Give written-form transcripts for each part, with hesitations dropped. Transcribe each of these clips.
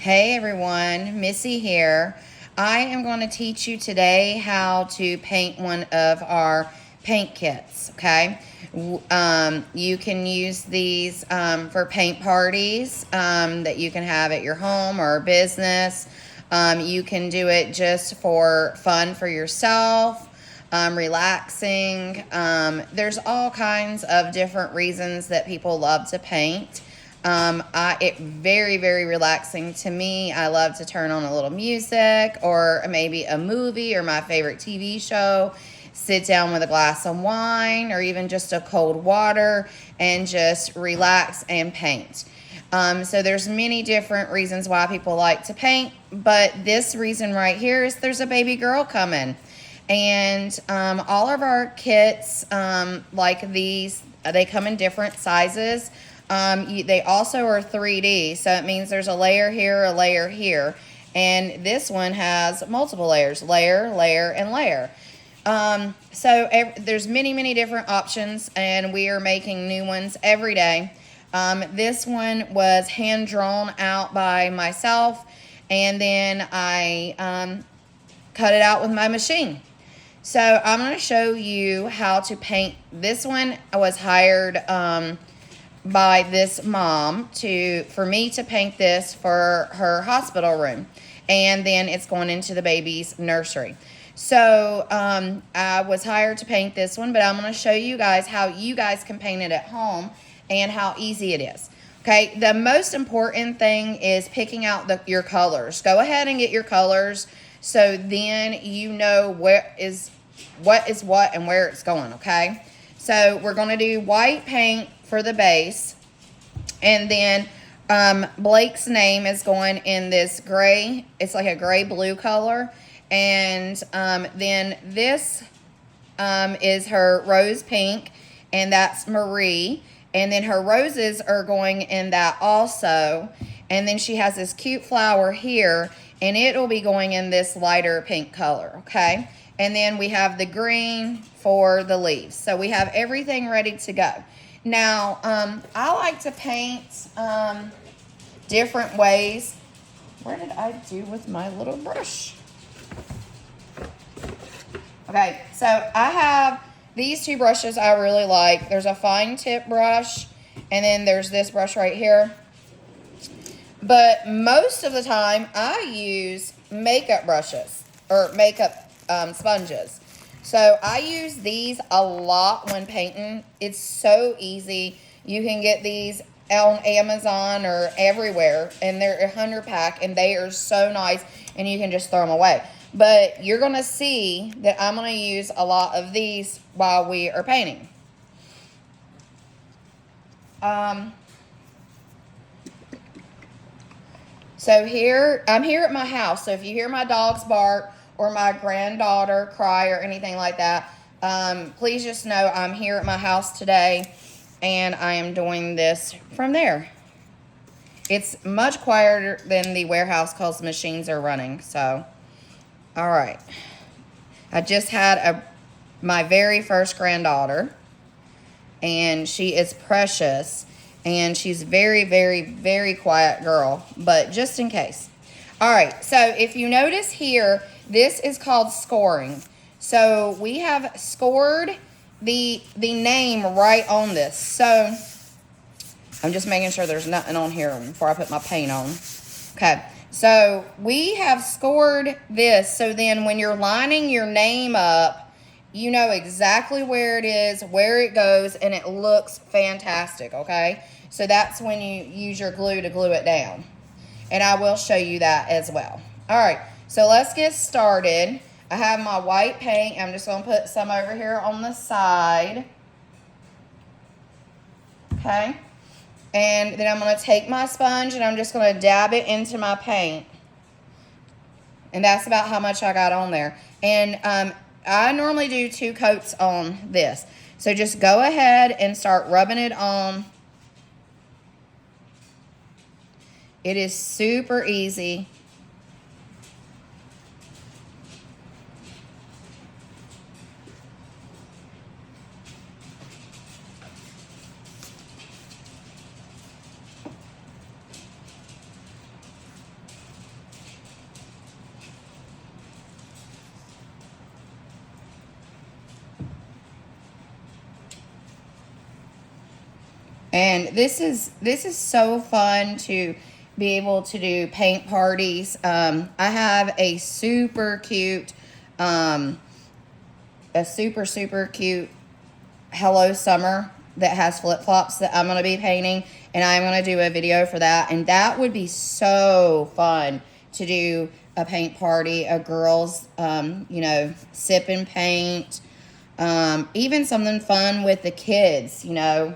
Hey everyone, Missy here. I am going to teach you today how to paint one of our paint kits, okay? You can use these for paint parties that you can have at your home or business. You can do it just for fun for yourself, relaxing. There's all kinds of different reasons that people love to paint. It very, very relaxing to me. I love to turn on a little music or maybe a movie or my favorite TV show, sit down with a glass of wine or even just a cold water and just relax and paint. So there's many different reasons why people like to paint, but this reason right here is there's a baby girl coming. And all of our kits, like these, they come in different sizes. They also are 3D, so it means there's a layer here, a layer here. And this one has multiple layers, layer, layer, and layer. There's many, many different options, and we are making new ones every day. This one was hand drawn out by myself, and then I cut it out with my machine. So I'm going to show you how to paint. This one I was hired by this mom for me to paint this for her hospital room, and then it's going into the baby's nursery. So I was hired to paint this one, but I'm going to show you guys how you guys can paint it at home and how easy it is. Okay, the most important thing is picking out your colors. Go ahead and get your colors so then you know what is what and where it's going, okay? So we're going to do white paint for the base, and then Blake's name is going in this gray. It's like a gray-blue color, and then this is her rose pink, and that's Marie. And then her roses are going in that also. And then she has this cute flower here, and it'll be going in this lighter pink color, okay? And then we have the green for the leaves. So we have everything ready to go. Now, I like to paint different ways. Where did I do with my little brush? Okay, so I have these two brushes I really like. There's a fine tip brush, and then there's this brush right here. But most of the time, I use makeup brushes or makeup sponges. So I use these a lot when painting. It's so easy. You can get these on Amazon or everywhere, and they're a 100-pack, and they are so nice, and you can just throw them away. But you're going to see that I'm going to use a lot of these while we are painting. So here, I'm here at my house. So if you hear my dogs bark or my granddaughter cry or anything like that, please just know I'm here at my house today, and I am doing this from there. It's much quieter than the warehouse because the machines are running. So, all right. I just had my very first granddaughter, and she is precious, and she's very, very, very quiet girl, but just in case. All right, so if you notice here, this is called scoring. So we have scored the name right on this. So I'm just making sure there's nothing on here before I put my paint on. Okay, so we have scored this, so then when you're lining your name up, you know exactly where it is, where it goes, and it looks fantastic, okay? So that's when you use your glue to glue it down. And I will show you that as well. All right, so let's get started. I have my white paint. I'm just going to put some over here on the side. Okay. And then I'm going to take my sponge and I'm just going to dab it into my paint. And that's about how much I got on there. And I normally do 2 coats on this. So just go ahead and start rubbing it on. It is super easy. And this is so fun to be able to do paint parties. I have a super cute, super cute Hello Summer that has flip-flops that I'm going to be painting, and I'm going to do a video for that. And that would be so fun to do a paint party, a girls, you know, sip and paint, even something fun with the kids, you know.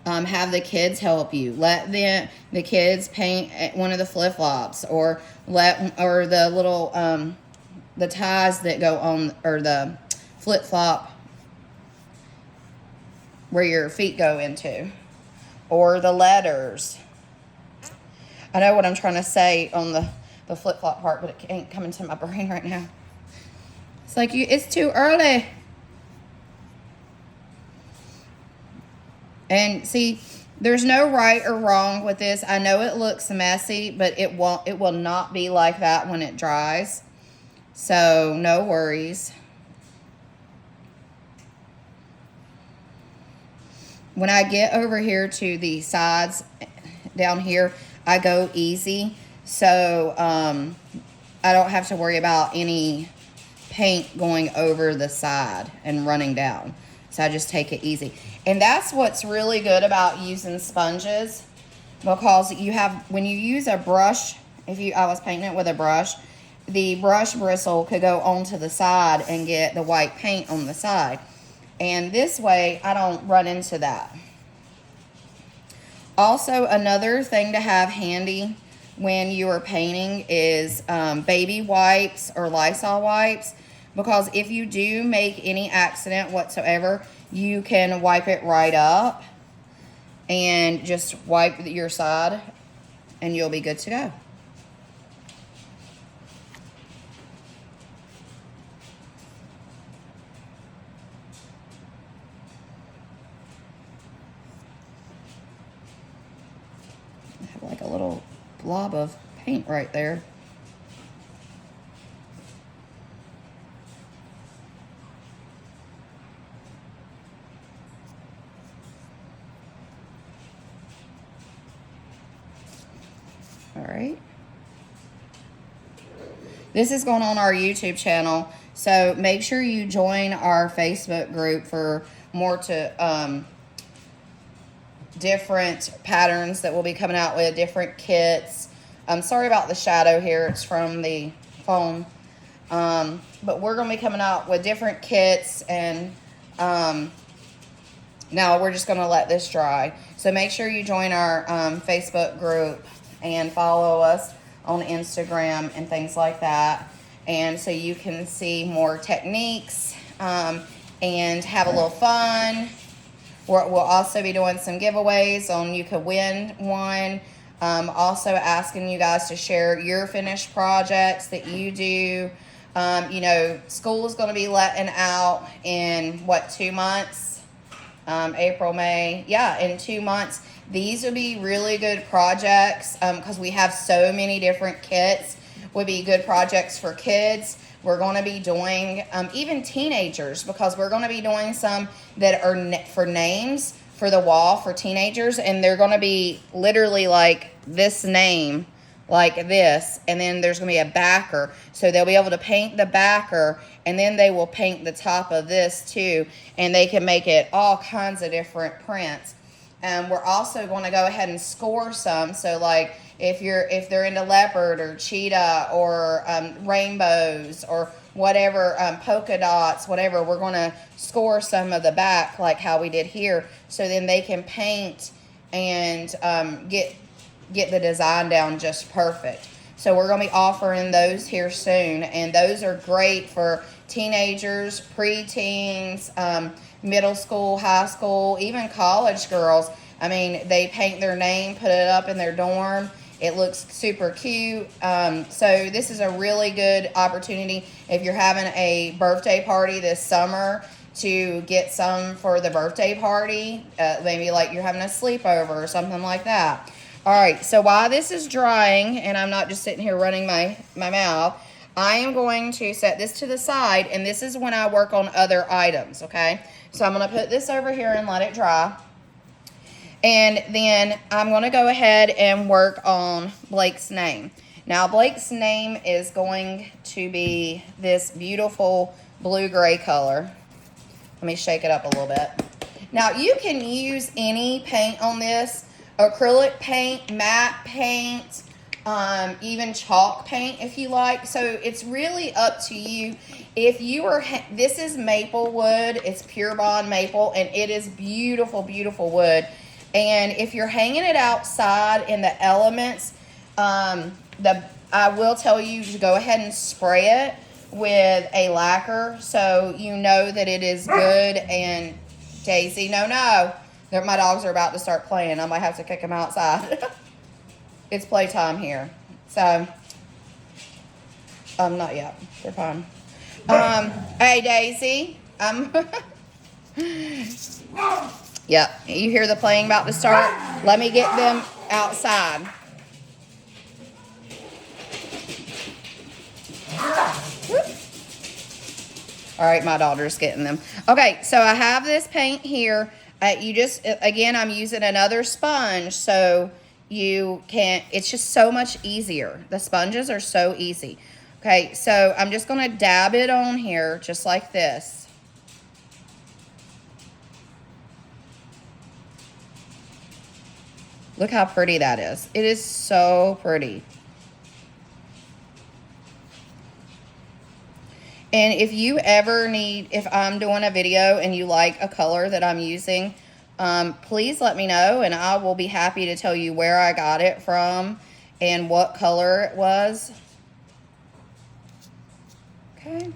Have the kids help you. Let the kids paint one of the flip-flops, or the little the ties that go on, or the flip-flop where your feet go into, or the letters. I know what I'm trying to say on the flip-flop part, but it ain't coming to my brain right now. It's like, it's too early. And see, there's no right or wrong with this. I know it looks messy, but it will not be like that when it dries. So no worries. When I get over here to the sides down here, I go easy. So I don't have to worry about any paint going over the side and running down. So I just take it easy. And that's what's really good about using sponges, because you have, when you use a brush, I was painting it with a brush, the brush bristle could go onto the side and get the white paint on the side. And this way, I don't run into that. Also, another thing to have handy when you are painting is baby wipes or Lysol wipes. Because if you do make any accident whatsoever, you can wipe it right up and just wipe your side and you'll be good to go. I have like a little blob of paint right there. All right. This is going on our YouTube channel, so make sure you join our Facebook group for more different patterns that we'll be coming out with, different kits. I'm sorry about the shadow here. It's from the phone. But we're going to be coming out with different kits, and now we're just going to let this dry. So make sure you join our Facebook group and follow us on Instagram and things like that. And so you can see more techniques and have a little fun. We'll also be doing some giveaways on you could win one. Also asking you guys to share your finished projects that you do. You know, school is going to be letting out in, 2 months? April, May. Yeah, in 2 months. These would be really good projects because we have so many different kits. Would be good projects for kids. We're going to be doing even teenagers, because we're going to be doing some that are for names for the wall for teenagers, and they're going to be literally like this name, like this, and then there's going to be a backer, so they'll be able to paint the backer, and then they will paint the top of this too, and they can make it all kinds of different prints. And we're also going to go ahead and score some. So like if they're into leopard or cheetah or rainbows or whatever, polka dots, whatever, we're going to score some of the back like how we did here. So then they can paint and get the design down just perfect. So we're going to be offering those here soon. And those are great for teenagers, preteens, middle school, high school, even college girls. I mean, they paint their name, put it up in their dorm. It looks super cute. So this is a really good opportunity if you're having a birthday party this summer to get some for the birthday party. Maybe like you're having a sleepover or something like that. All right, so while this is drying and I'm not just sitting here running my mouth, I am going to set this to the side, and this is when I work on other items, okay? So I'm going to put this over here and let it dry. And then I'm going to go ahead and work on Blake's name. Now, Blake's name is going to be this beautiful blue-gray color. Let me shake it up a little bit. Now, you can use any paint on this. Acrylic paint, matte paint, even chalk paint if you like. So it's really up to you. If you are, this is maple wood. It's Pure Bond maple, and it is beautiful, beautiful wood. And if you're hanging it outside in the elements, I will tell you to go ahead and spray it with a lacquer so you know that it is good. And Daisy, no, my dogs are about to start playing. I might have to kick them outside. It's playtime here. So, not yet. They're fine. Hey, Daisy. Yep, you hear the playing about to start? Let me get them outside. All right, my daughter's getting them. Okay, so I have this paint here. Again, I'm using another sponge, so you can't, it's just so much easier. The sponges are so easy. Okay, so I'm just gonna dab it on here, just like this. Look how pretty that is. It is so pretty. And if you ever need, if I'm doing a video and you like a color that I'm using, please let me know and I will be happy to tell you where I got it from and what color it was. Okay.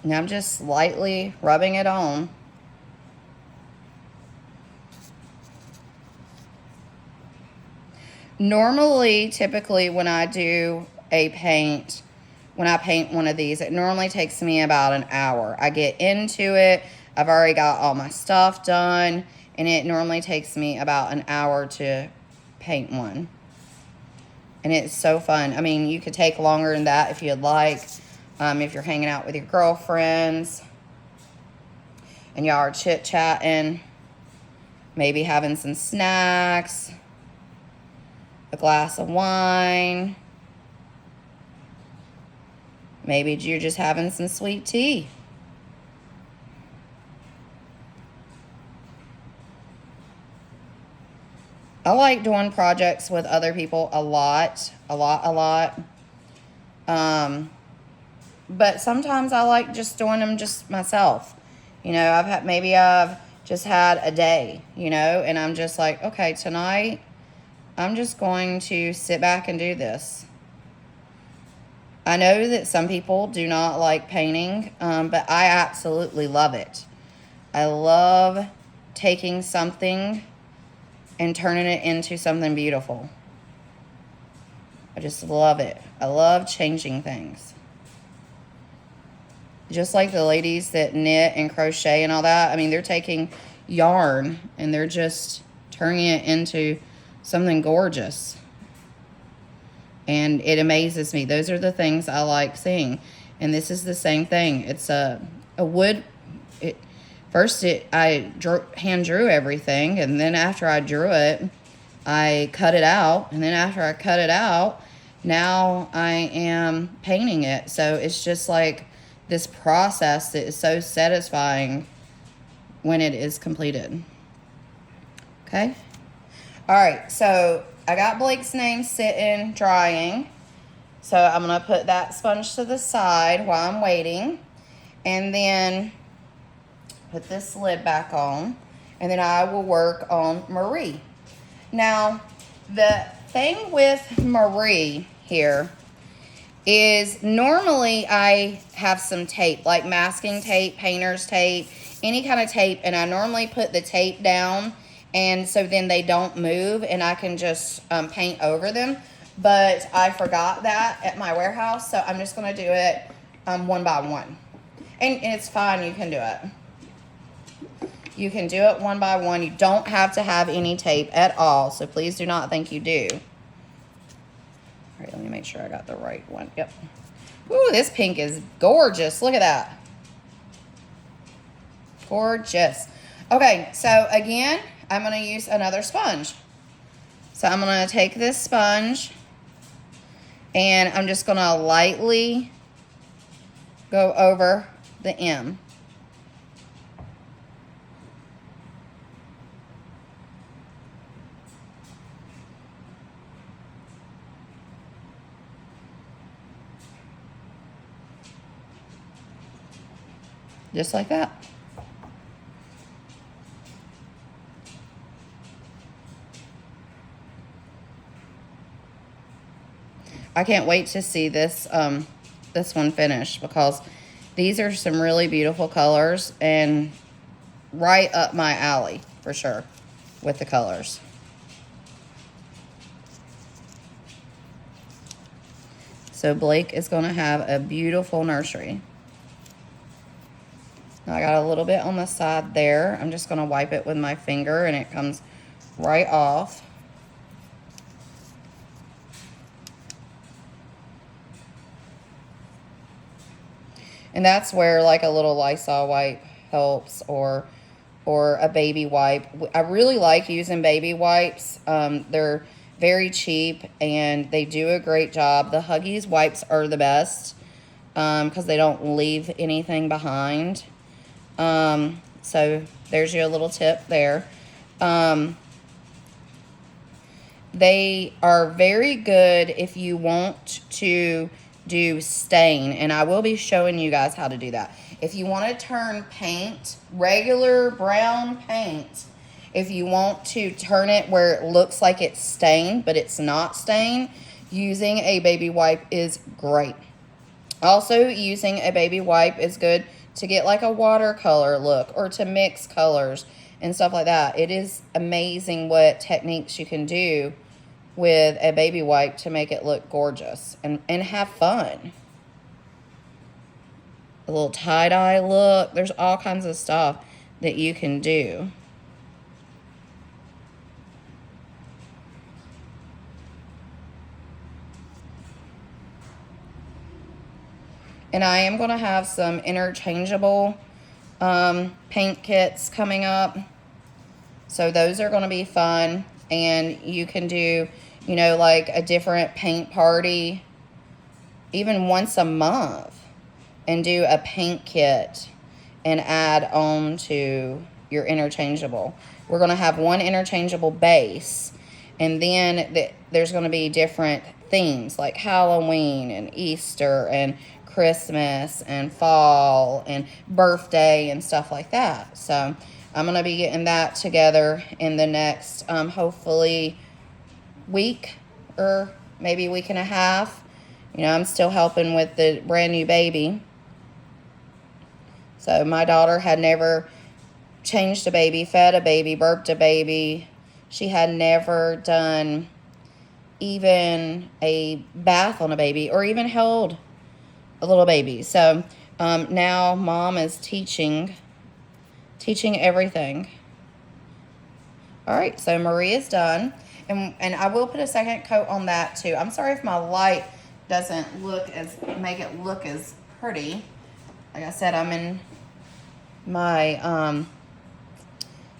And I'm just lightly rubbing it on. Normally, typically when I do a paint, when I paint one of these, it normally takes me about an hour. I get into it, I've already got all my stuff done, and it normally takes me about an hour to paint one. And it's so fun. I mean, you could take longer than that if you'd like. If you're hanging out with your girlfriends and y'all are chit-chatting, maybe having some snacks, a glass of wine, maybe you're just having some sweet tea. I like doing projects with other people a lot. But sometimes I like just doing them just myself. You know, I've just had a day, you know, and I'm just like, okay, tonight I'm just going to sit back and do this. I know that some people do not like painting, but I absolutely love it. I love taking something and turning it into something beautiful. I just love it. I love changing things. Just like the ladies that knit and crochet and all that. I mean, they're taking yarn and they're just turning it into something gorgeous. And it amazes me. Those are the things I like seeing. And this is the same thing. It's a wood. I hand drew everything. And then after I drew it, I cut it out. And then after I cut it out, now I am painting it. So it's just like this process that is so satisfying when it is completed. Okay. All right. So I got Blake's name sitting, drying. So I'm going to put that sponge to the side while I'm waiting. And then put this lid back on. And then I will work on Marie. Now, the thing with Marie here is normally I have some tape, like masking tape, painter's tape, any kind of tape, and I normally put the tape down, and so then they don't move, and I can just paint over them. but I forgot that at my warehouse, so I'm just going to do it one by one. And it's fine, you can do it. You can do it one by one. You don't have to have any tape at all, so please do not think you do. All right, let me make sure I got the right one. Yep. Ooh, this pink is gorgeous. Look at that. Gorgeous. Okay, so again, I'm going to use another sponge. So I'm going to take this sponge and I'm just going to lightly go over the M. Just like that. I can't wait to see this this one finish, because these are some really beautiful colors and right up my alley for sure with the colors. So Blake is going to have a beautiful nursery. Now I got a little bit on the side there. I'm just going to wipe it with my finger and it comes right off. And that's where like a little Lysol wipe helps, or a baby wipe. I really like using baby wipes. They're very cheap and they do a great job. The Huggies wipes are the best because they don't leave anything behind. So there's your little tip there. They are very good if you want to do stain, and I will be showing you guys how to do that. If you want to turn paint, regular brown paint, if you want to turn it where it looks like it's stained but it's not stained, using a baby wipe is great. Also, using a baby wipe is good to get like a watercolor look or to mix colors and stuff like that. It is amazing what techniques you can do with a baby wipe to make it look gorgeous and have fun. A little tie-dye look. There's all kinds of stuff that you can do. And I am going to have some interchangeable paint kits coming up. So those are going to be fun. And you can do, you know, like a different paint party even once a month and do a paint kit and add on to your interchangeable. We're going to have one interchangeable base, and then there's going to be different themes like Halloween and Easter and Christmas and fall and birthday and stuff like that. So I'm going to be getting that together in the next, hopefully, week or maybe week and a half. You know, I'm still helping with the brand new baby. So my daughter had never changed a baby, fed a baby, burped a baby. She had never done even a bath on a baby or even held a little baby. So now mom is teaching everything. All right, so Maria's done. And I will put a second coat on that too. I'm sorry if my light doesn't make it look as pretty. Like I said, I'm in my, I'm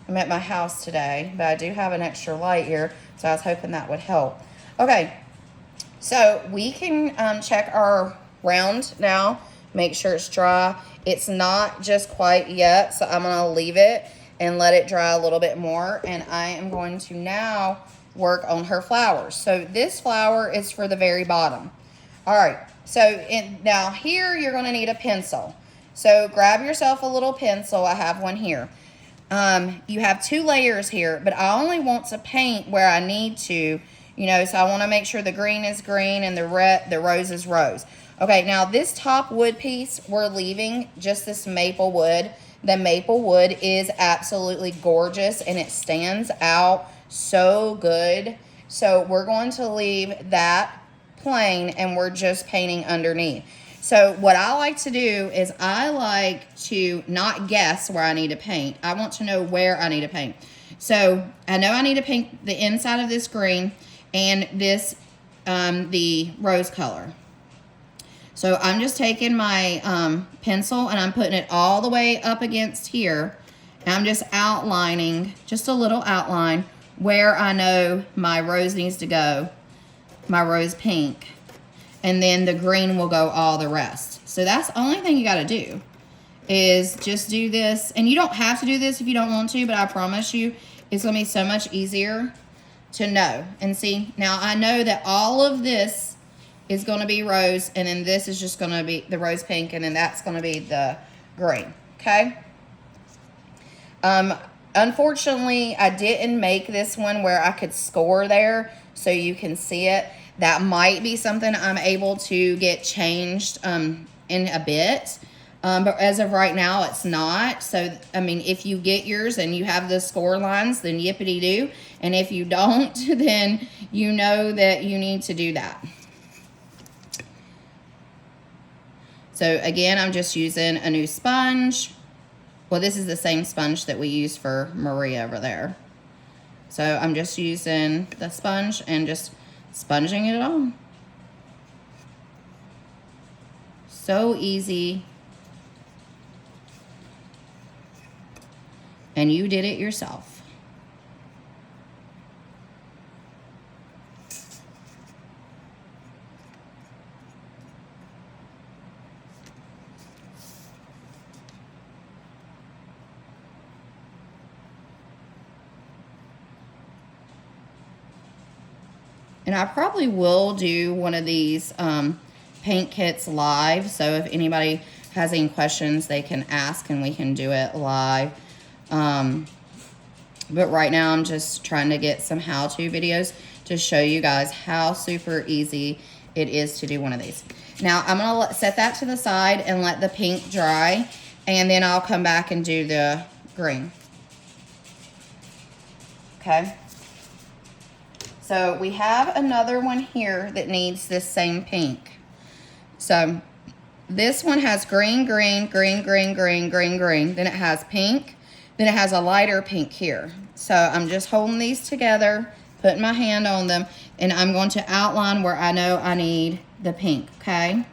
at my house today, but I do have an extra light here, so I was hoping that would help. Okay, so we can check our round now, make sure it's dry. It's not just quite yet, so I'm gonna leave it and let it dry a little bit more, and I am going to now work on her flowers. So this flower is for the very bottom. All right, so now here you're gonna need a pencil. So grab yourself a little pencil. I have one here. You have 2 layers here, but I only want to paint where I need to, you know, so I want to make sure the green is green and the rose is rose. Okay, now this top wood piece, we're leaving just this maple wood. The maple wood is absolutely gorgeous and it stands out so good. So we're going to leave that plain and we're just painting underneath. So what I like to do is I like to not guess where I need to paint. I want to know where I need to paint. So I know I need to paint the inside of this green and this, the rose color. So I'm just taking my pencil and I'm putting it all the way up against here. And I'm just outlining, just a little outline, where I know my rose needs to go, my rose pink. And then the green will go all the rest. So that's the only thing you got to do is just do this. And you don't have to do this if you don't want to, but I promise you it's going to be so much easier to know. And see, now I know that all of this is going to be rose, and then this is just going to be the rose pink, and then that's going to be the green, okay? Unfortunately, I didn't make this one where I could score there so you can see it. That might be something I'm able to get changed in a bit. But as of right now, it's not. So, I mean, if you get yours and you have the score lines, then yippity-doo. And if you don't, then you know that you need to do that. So, again, I'm just using a new sponge. Well, this is the same sponge that we used for Maria over there. So, I'm just using the sponge and just sponging it on. So easy. And you did it yourself. And I probably will do one of these paint kits live. So if anybody has any questions, they can ask and we can do it live. But right now I'm just trying to get some how-to videos to show you guys how super easy it is to do one of these. Now I'm going to set that to the side and let the pink dry. And then I'll come back and do the green. Okay. So we have another one here that needs this same pink. So this one has green, green, green, green, green, green, green. Then it has pink. Then it has a lighter pink here. So I'm just holding these together, putting my hand on them, and I'm going to outline where I know I need the pink, okay?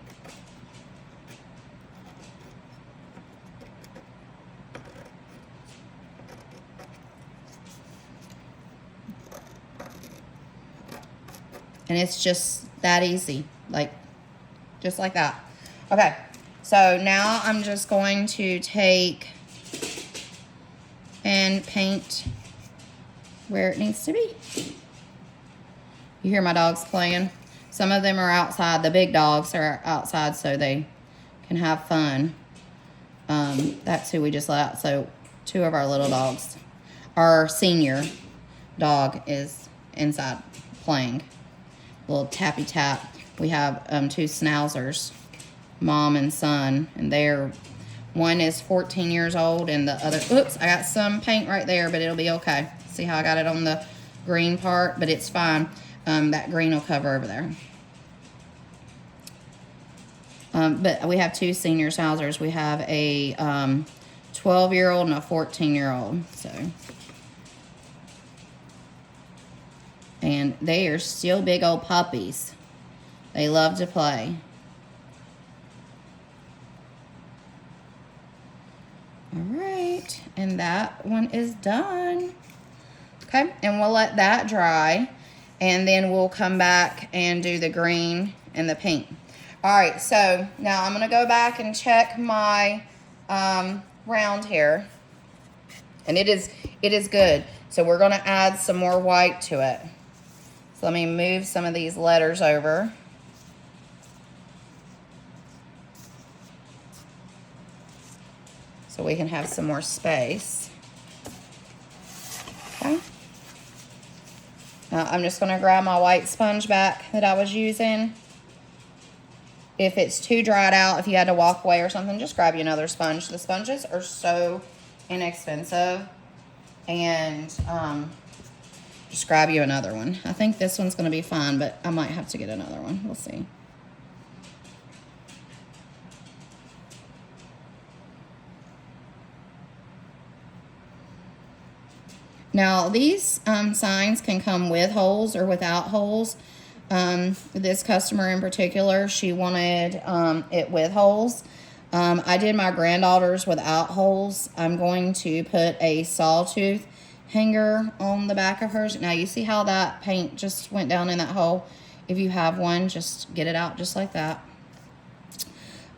And it's just that easy, like, just like that. Okay, so now I'm just going to take and paint where it needs to be. You hear my dogs playing? Some of them are outside. The big dogs are outside so they can have fun. That's who we just let out. So 2 of our little dogs. Our senior dog is inside playing. Little tappy tap. We have 2 schnauzers, mom and son, and they're, one is 14 years old and the other, oops, I got some paint right there, but it'll be okay. See how I got it on the green part, but it's fine. That green will cover over there. But we have 2 senior schnauzers. We have a 12-year-old and a 14-year-old, so. And they are still big old puppies. They love to play. All right, and that one is done. Okay, and we'll let that dry, and then we'll come back and do the green and the pink. All right, so now I'm gonna go back and check my round here, and it is good. So we're gonna add some more white to it. So let me move some of these letters over. So we can have some more space. Okay. Now I'm just gonna grab my white sponge back that I was using. If it's too dried out, if you had to walk away or something, just grab you another sponge. The sponges are so inexpensive, and just grab you another one. I think this one's going to be fine, but I might have to get another one. We'll see. Now, these signs can come with holes or without holes. This customer in particular, she wanted it with holes. I did my granddaughter's without holes. I'm going to put a sawtooth hanger on the back of hers. Now, you see how that paint just went down in that hole? If you have one, just get it out just like that.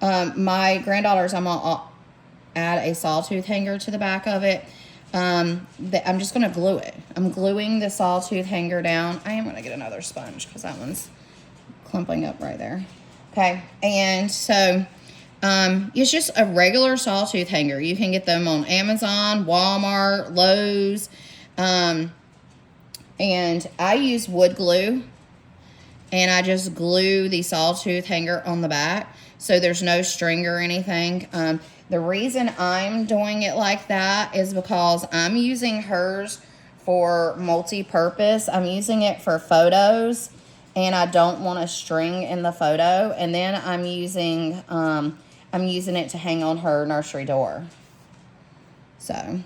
My granddaughter's, I'm going to add a sawtooth hanger to the back of it. I'm just going to glue it. I'm gluing the sawtooth hanger down. I am going to get another sponge because that one's clumping up right there. Okay, and so it's just a regular sawtooth hanger. You can get them on Amazon, Walmart, Lowe's, and I use wood glue, and I just glue the sawtooth hanger on the back so there's no string or anything. The reason I'm doing it like that is because I'm using hers for multi-purpose. I'm using it for photos, and I don't want a string in the photo. And then I'm using it to hang on her nursery door. So,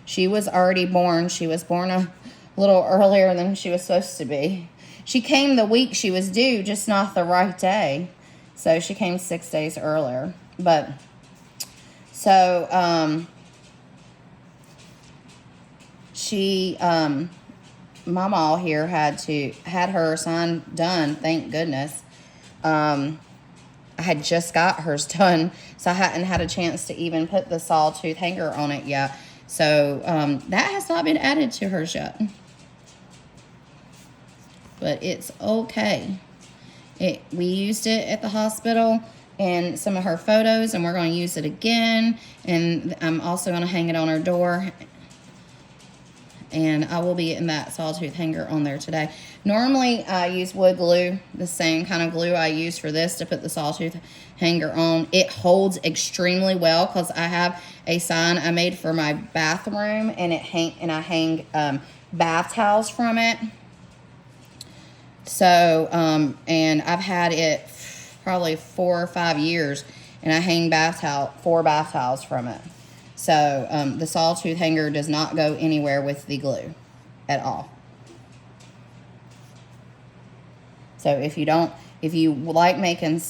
she was already born. She was born a little earlier than she was supposed to be. She came the week she was due, just not the right day. So, she came 6 days earlier. But... So, Mama here had her sign done, thank goodness. I had just got hers done, so I hadn't had a chance to even put the sawtooth hanger on it yet. So, that has not been added to hers yet. But it's okay. We used it at the hospital and some of her photos, and we're going to use it again, and I'm also going to hang it on her door, and I will be getting that sawtooth hanger on there today. Normally, I use wood glue, the same kind of glue I use for this to put the sawtooth hanger on. It holds extremely well because I have a sign I made for my bathroom, and I hang bath towels from it. So, and I've had it probably 4 or 5 years, and I hang 4 bath towels from it. So the sawtooth hanger does not go anywhere with the glue at all. So if you like making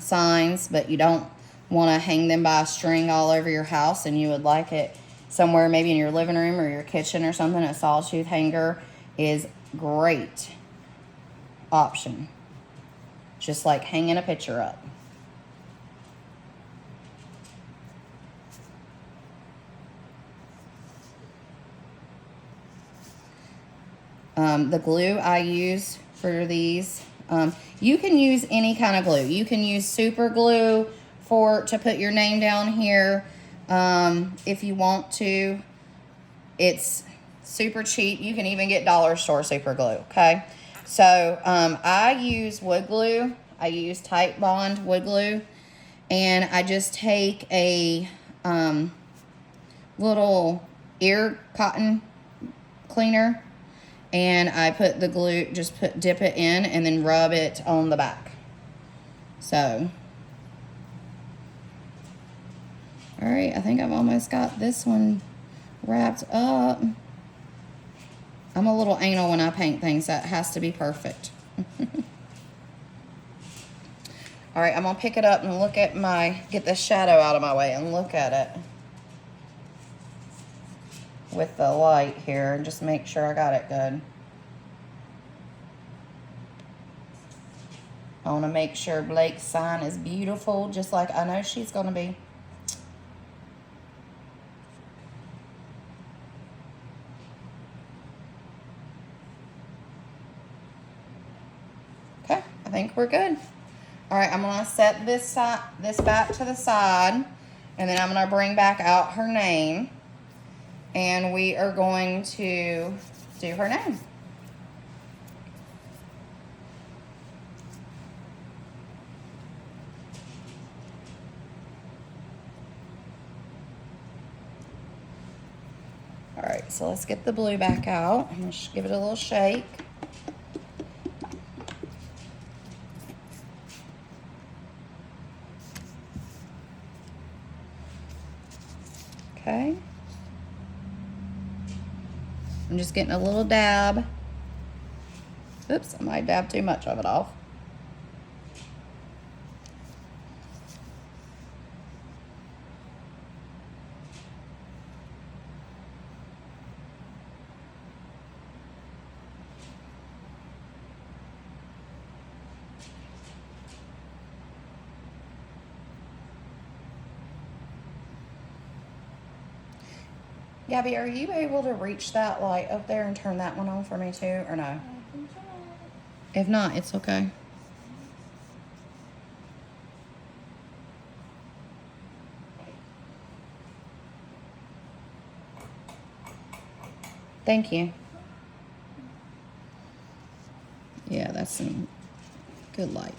signs, but you don't want to hang them by a string all over your house, and you would like it somewhere maybe in your living room or your kitchen or something, a sawtooth hanger is great option. Just like hanging a picture up. The glue I use for these, you can use any kind of glue. You can use super glue to put your name down here if you want to. It's super cheap. You can even get dollar store super glue, okay? So, I use wood glue. I use Titebond wood glue. And I just take a little ear cotton cleaner. And I put the glue, dip it in and then rub it on the back. So. Alright, I think I've almost got this one wrapped up. I'm a little anal when I paint things. That has to be perfect. All right, I'm going to pick it up and get the shadow out of my way and look at it with the light here and just make sure I got it good. I want to make sure Blake's sign is beautiful, just like I know she's going to be. Okay, I think we're good. All right, I'm going to set this back to the side, and then I'm going to bring back out her name, and we are going to do her name. All right, so let's get the blue back out. I'm gonna give it a little shake. Okay. I'm just getting a little dab. Oops, I might dab too much of it off. Gabby, are you able to reach that light up there and turn that one on for me too, or no? If not, it's okay. Thank you. Yeah, that's some good light.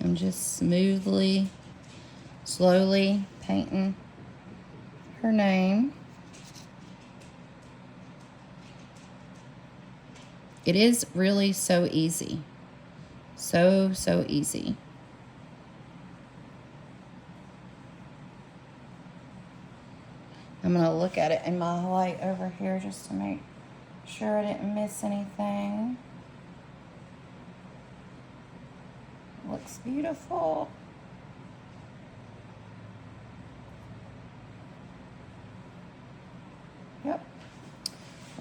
I'm just smoothly, slowly painting her name. It is really so easy. So easy. I'm going to look at it in my light over here just to make sure I didn't miss anything. Looks beautiful. Yep.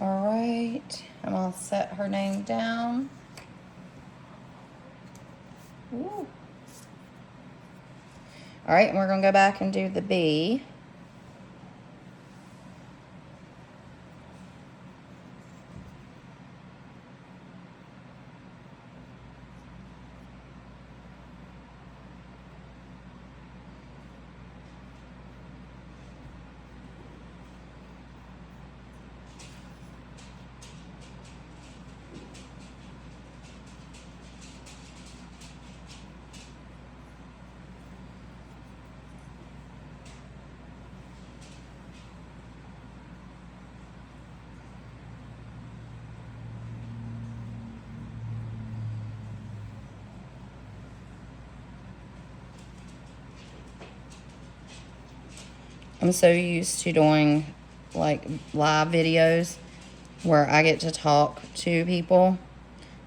All right. I'm going to set her name down. Ooh. All right, and we're going to go back and do the B. I'm so used to doing like live videos where I get to talk to people.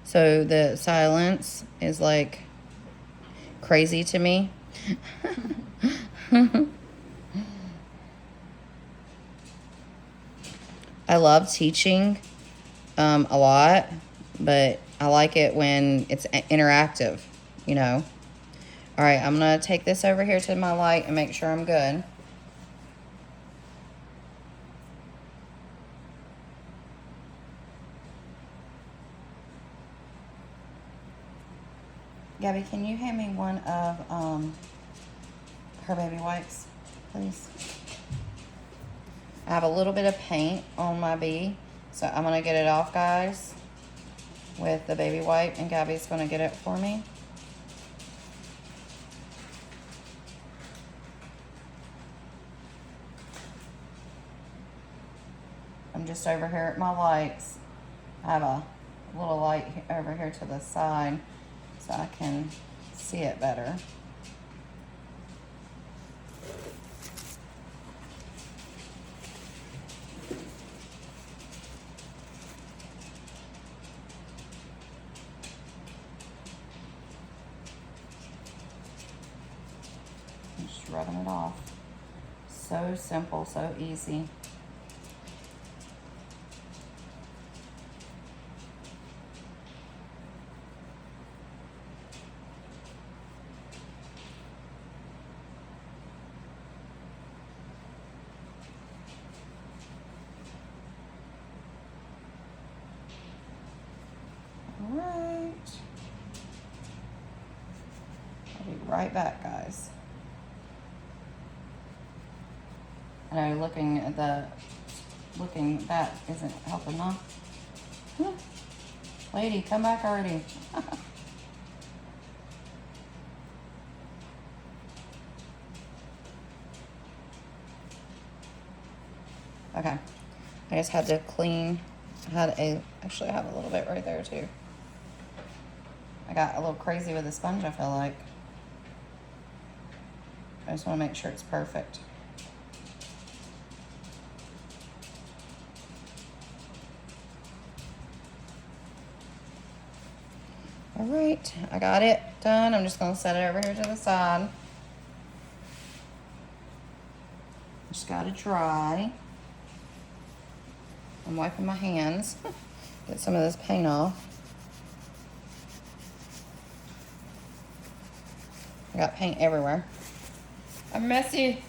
So the silence is like crazy to me. I love teaching a lot, but I like it when it's interactive, you know. All right, I'm going to take this over here to my light and make sure I'm good. Gabby, can you hand me one of her baby wipes, please? I have a little bit of paint on my bee, so I'm going to get it off, guys, with the baby wipe, and Gabby's going to get it for me. I'm just over here at my lights. I have a little light over here to the side so I can see it better. Just rubbing it off. So simple, so easy. be right back, guys. I know looking that isn't helping, huh? Lady, come back already. Okay, I just had to clean. Actually I have a little bit right there too. I got a little crazy with the sponge, I feel like. I just want to make sure it's perfect. All right, I got it done. I'm just gonna set it over here to the side. Just gotta dry. I'm wiping my hands, get some of this paint off. I got paint everywhere. I'm messy.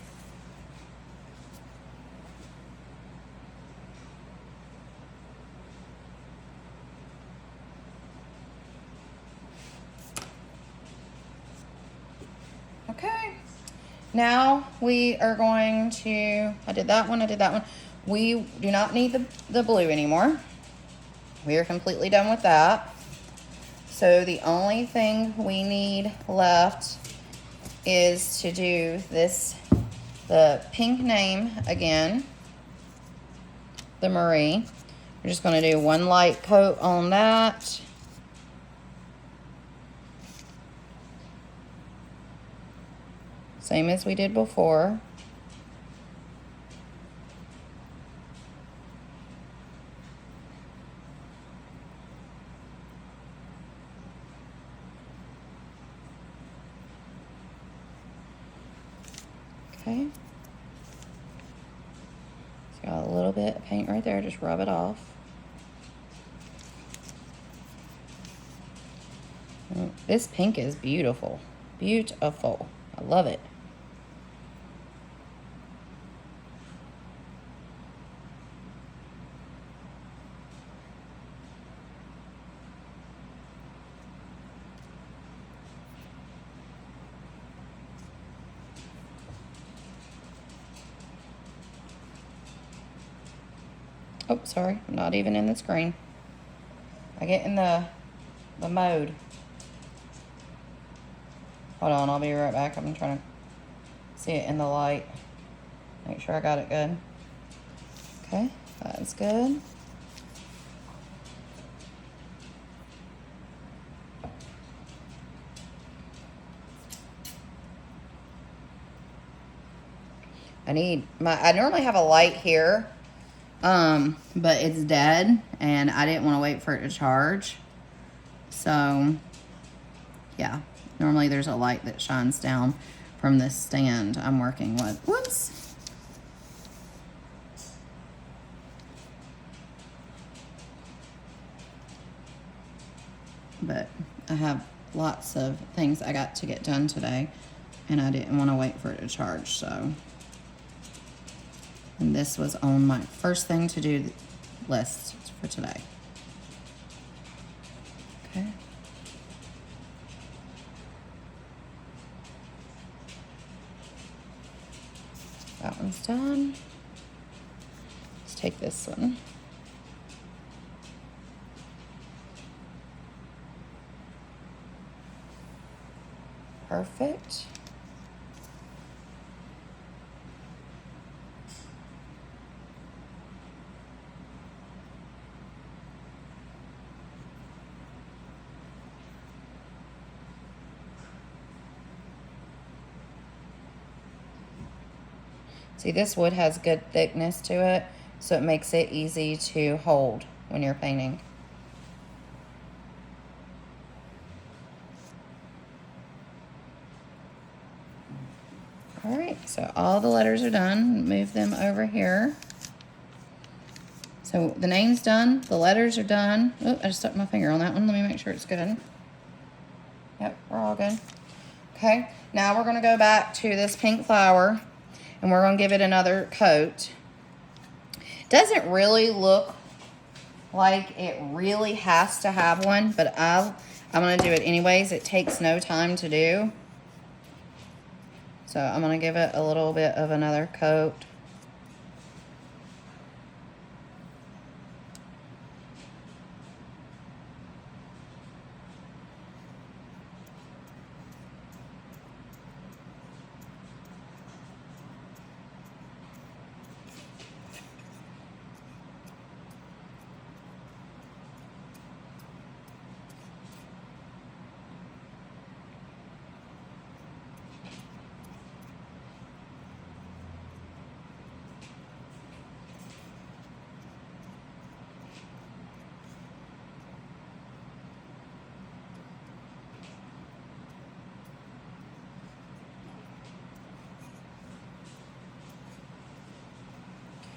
Okay, now we are going to, I did that one. We do not need the blue anymore. We are completely done with that. So the only thing we need left is to do the pink name again, the Marie. We're just gonna do one light coat on that. Same as we did before. Okay. It's got a little bit of paint right there, just rub it off. This pink is beautiful. Beautiful. I love it. Oh, sorry, I'm not even in the screen. I get in the mode. Hold on, I'll be right back. I'm trying to see it in the light. Make sure I got it good. Okay, that's good. I normally have a light here, but it's dead and I didn't want to wait for it to charge. So yeah, normally there's a light that shines down from this stand I'm working with. Whoops. But I have lots of things I got to get done today and I didn't want to wait for it to charge, so. And this was on my first thing to do list for today. Okay. That one's done. Let's take this one. Perfect. See, this wood has good thickness to it, so it makes it easy to hold when you're painting. All right, so all the letters are done. Move them over here. So the name's done, the letters are done. Oh, I just stuck my finger on that one. Let me make sure it's good. Yep, we're all good. Okay, now we're gonna go back to this pink flower and we're gonna give it another coat. Doesn't really look like it really has to have one, but I'm gonna do it anyways. It takes no time to do. So I'm going to give it a little bit of another coat.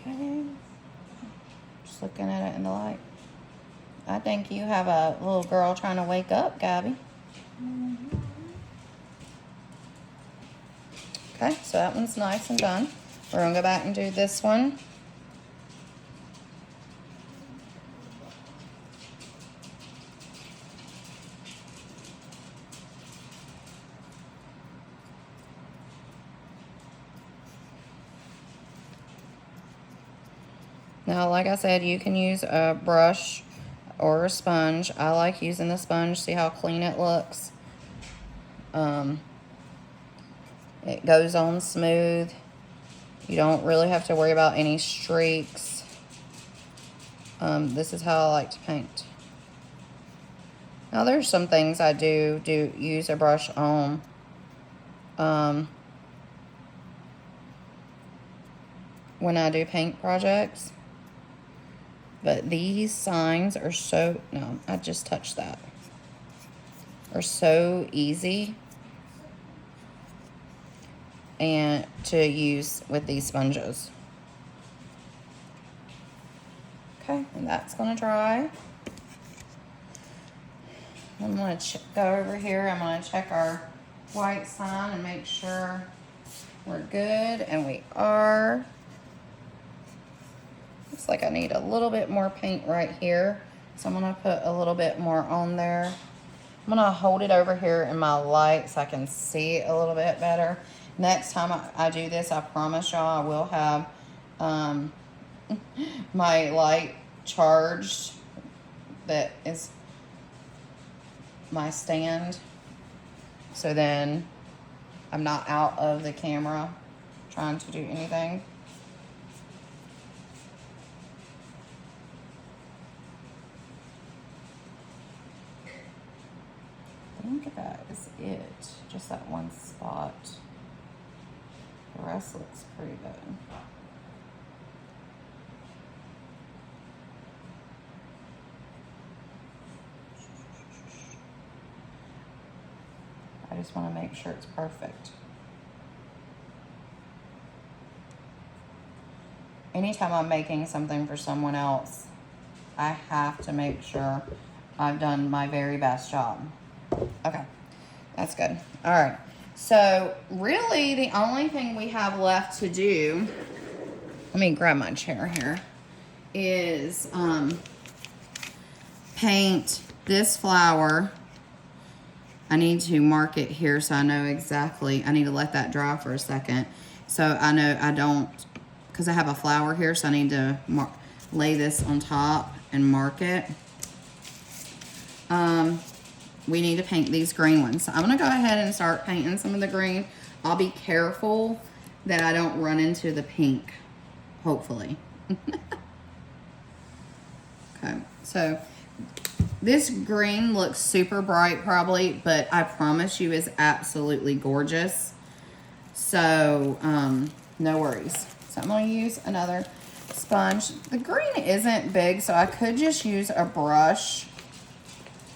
Okay. Just looking at it in the light. I think you have a little girl trying to wake up, Gabby. Okay, so that one's nice and done. We're gonna go back and do this one. Now, like I said, you can use a brush or a sponge. I like using the sponge. See how clean it looks? It goes on smooth. You don't really have to worry about any streaks. This is how I like to paint. Now, there's some things I do use a brush on. When I do paint projects. But these signs are so, no, I just touched that. Are so easy and to use with these sponges. Okay, and that's gonna dry. I'm gonna go over here. I'm gonna check our white sign and make sure we're good, and we are. Looks like I need a little bit more paint right here. So I'm gonna put a little bit more on there. I'm gonna hold it over here in my light so I can see it a little bit better. Next time I do this, I promise y'all I will have my light charged. That is my stand. So then I'm not out of the camera trying to do anything. I think that is it. Just that one spot. The rest looks pretty good. I just want to make sure it's perfect. Anytime I'm making something for someone else, I have to make sure I've done my very best job. Okay, that's good. All right, so really the only thing we have left to do, let me grab my chair here, is paint this flower. I need to mark it here so I know exactly. I need to let that dry for a second. So I know I don't, because I have a flower here, so I need to lay this on top and mark it. We need to paint these green ones. So I'm gonna go ahead and start painting some of the green. I'll be careful that I don't run into the pink, hopefully. Okay, so this green looks super bright probably, but I promise you is absolutely gorgeous. So, no worries. So I'm gonna use another sponge. The green isn't big, so I could just use a brush.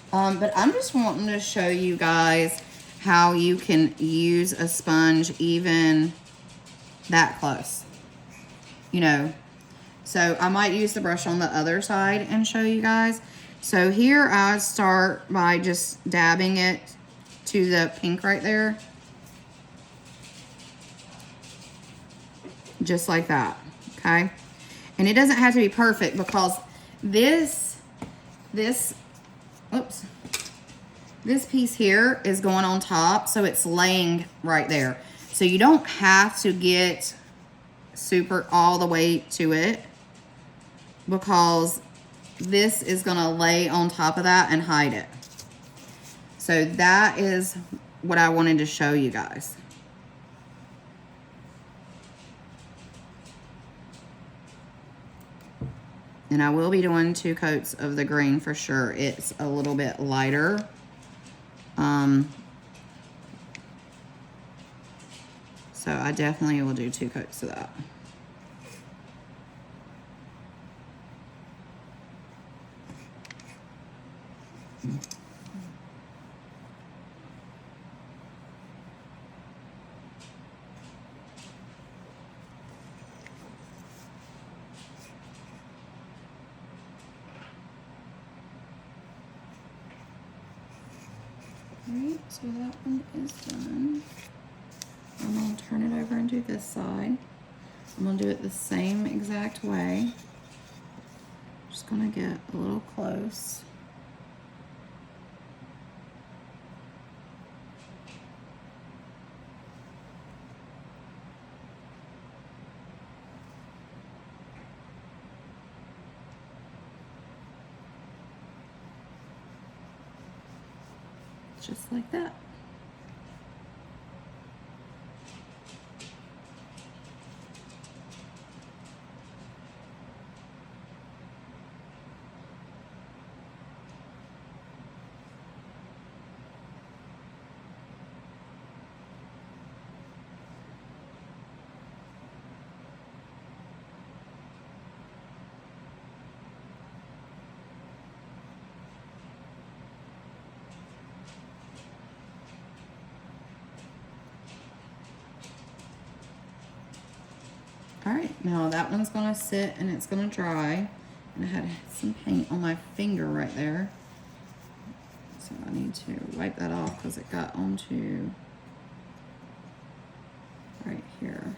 But I'm just wanting to show you guys how you can use a sponge even that close. You know, so I might use the brush on the other side and show you guys. So here I start by just dabbing it to the pink right there. Just like that, okay? And it doesn't have to be perfect because this piece here is going on top, so it's laying right there. So you don't have to get super all the way to it, because this is gonna lay on top of that and hide it. So that is what I wanted to show you guys. And I will be doing 2 coats of the green for sure. It's a little bit lighter. So I definitely will do 2 coats of that. Alright, so that one is done. I'm going to turn it over and do this side. I'm going to do it the same exact way. Just going to get a little close. Just like that. All right, now that one's gonna sit and it's gonna dry. And I had some paint on my finger right there. So I need to wipe that off because it got onto right here.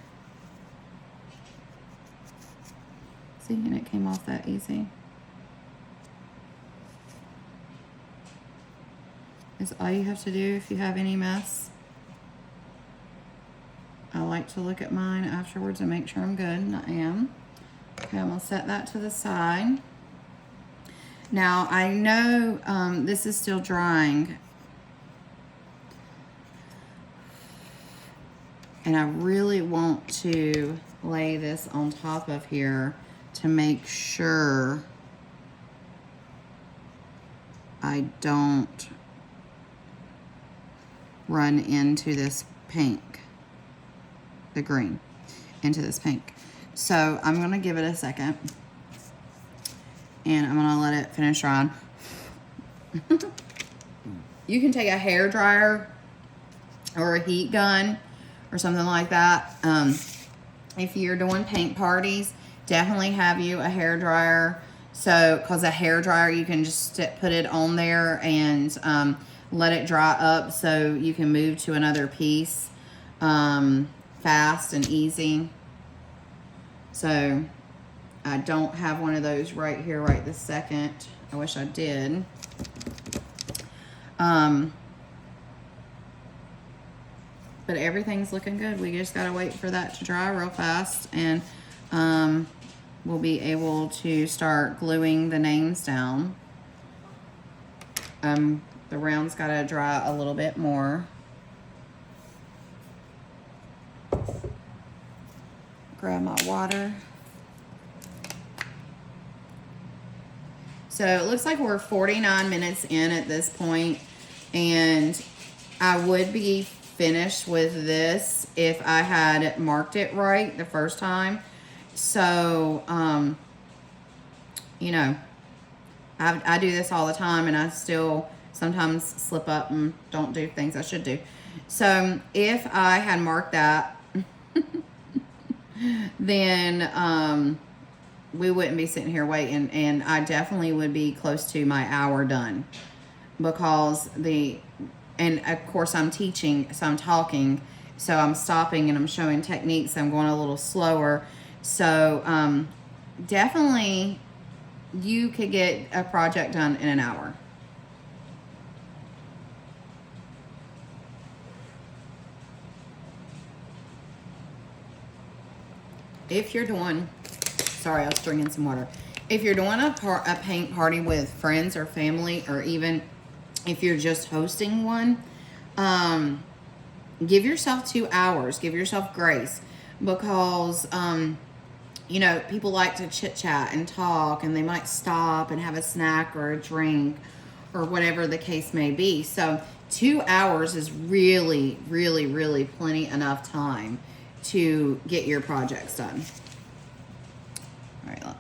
See, and it came off that easy. Is all you have to do if you have any mess. I like to look at mine afterwards and make sure I'm good, and I am. Okay, I'm gonna set that to the side. Now, I know this is still drying, and I really want to lay this on top of here to make sure I don't run into this pink. The green into this pink. So I'm gonna give it a second and I'm gonna let it finish drying. You can take a hair dryer or a heat gun or something like that. If you're doing paint parties, definitely have you a hair dryer. So, because a hair dryer, you can just put it on there and let it dry up so you can move to another piece. Fast and easy. So I don't have one of those right here right this second. I wish I did. But everything's looking good. We just gotta wait for that to dry real fast, and we'll be able to start gluing the names down. The round's gotta dry a little bit more. Grab my water. So it looks like we're 49 minutes in at this point, and I would be finished with this if I had marked it right the first time. So, you know, I do this all the time, and I still sometimes slip up and don't do things I should do. So if I had marked that, then we wouldn't be sitting here waiting, and I definitely would be close to my hour done, because and of course I'm teaching, so I'm talking, so I'm stopping and I'm showing techniques. I'm going a little slower. So definitely you could get a project done in an hour. if you're doing, sorry, I was drinking some water. If you're doing a paint party with friends or family, or even if you're just hosting one, give yourself 2 hours. Give yourself grace, because you know, people like to chit chat and talk, and they might stop and have a snack or a drink or whatever the case may be. So 2 hours is really, really, really plenty enough time to get your projects done. All right, I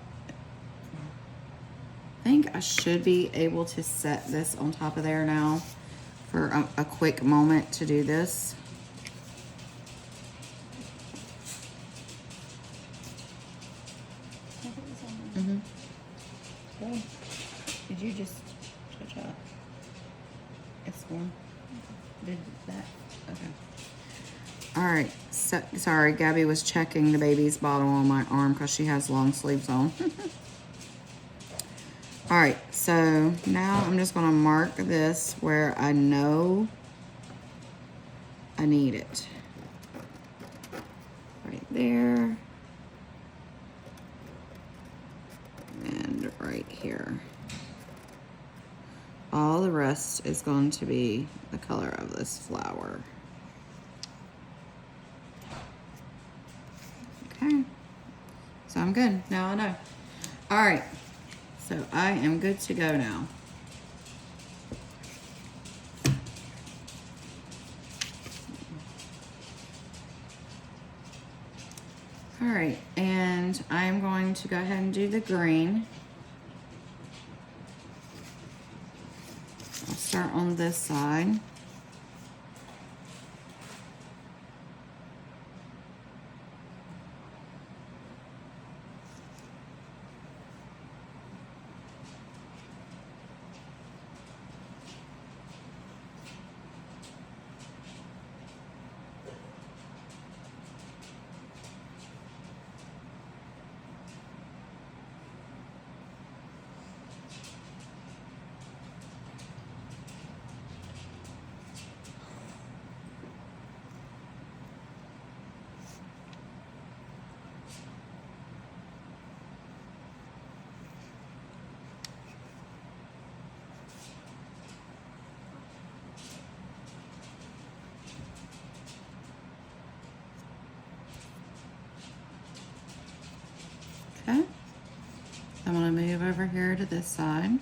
think I should be able to set this on top of there now for a quick moment to do this. Good. Did you just touch up? It's one. Did that? Okay. All right. So, sorry, Gabby was checking the baby's bottle on my arm because she has long sleeves on. All right. So now I'm just going to mark this where I know I need it. Right there. And right here. All the rest is going to be the color of this flower. Okay. So I'm good. Now I know. All right. So I am good to go now. All right. And I'm going to go ahead and do the green. I'll start on this side. Okay. I'm going to move over here to this side.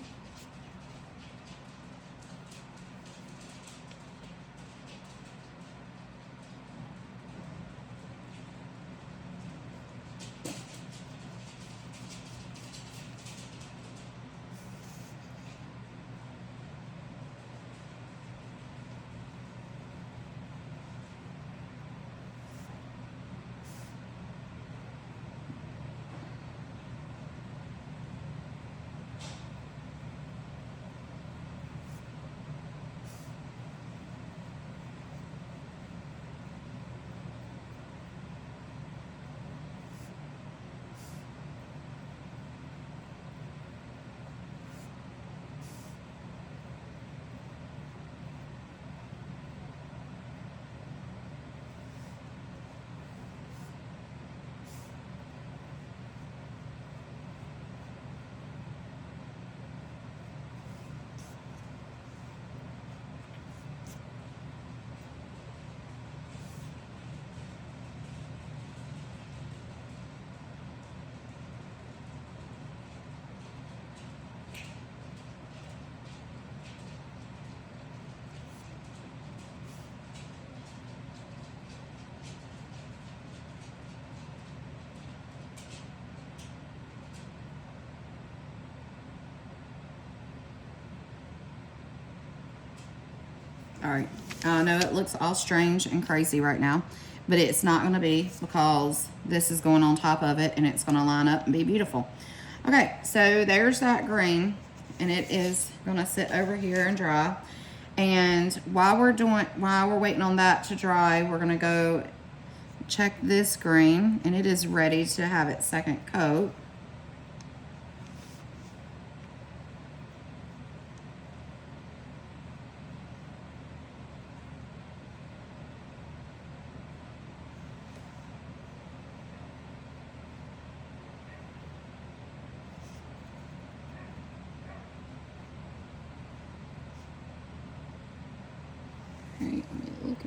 All right, I know it looks all strange and crazy right now, but it's not going to be, because this is going on top of it and it's going to line up and be beautiful. Okay, so there's that green, and it is going to sit over here and dry. And while we're waiting on that to dry, we're going to go check this green, and it is ready to have its second coat.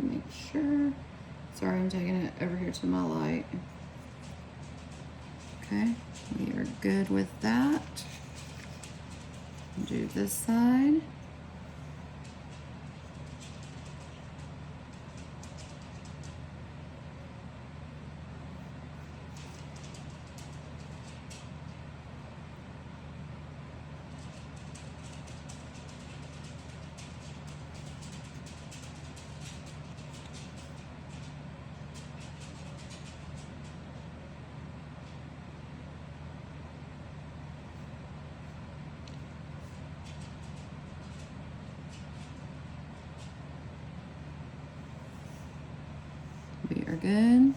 to make sure. Sorry, I'm taking it over here to my light. Okay, we are good with that. Do this side. We are good.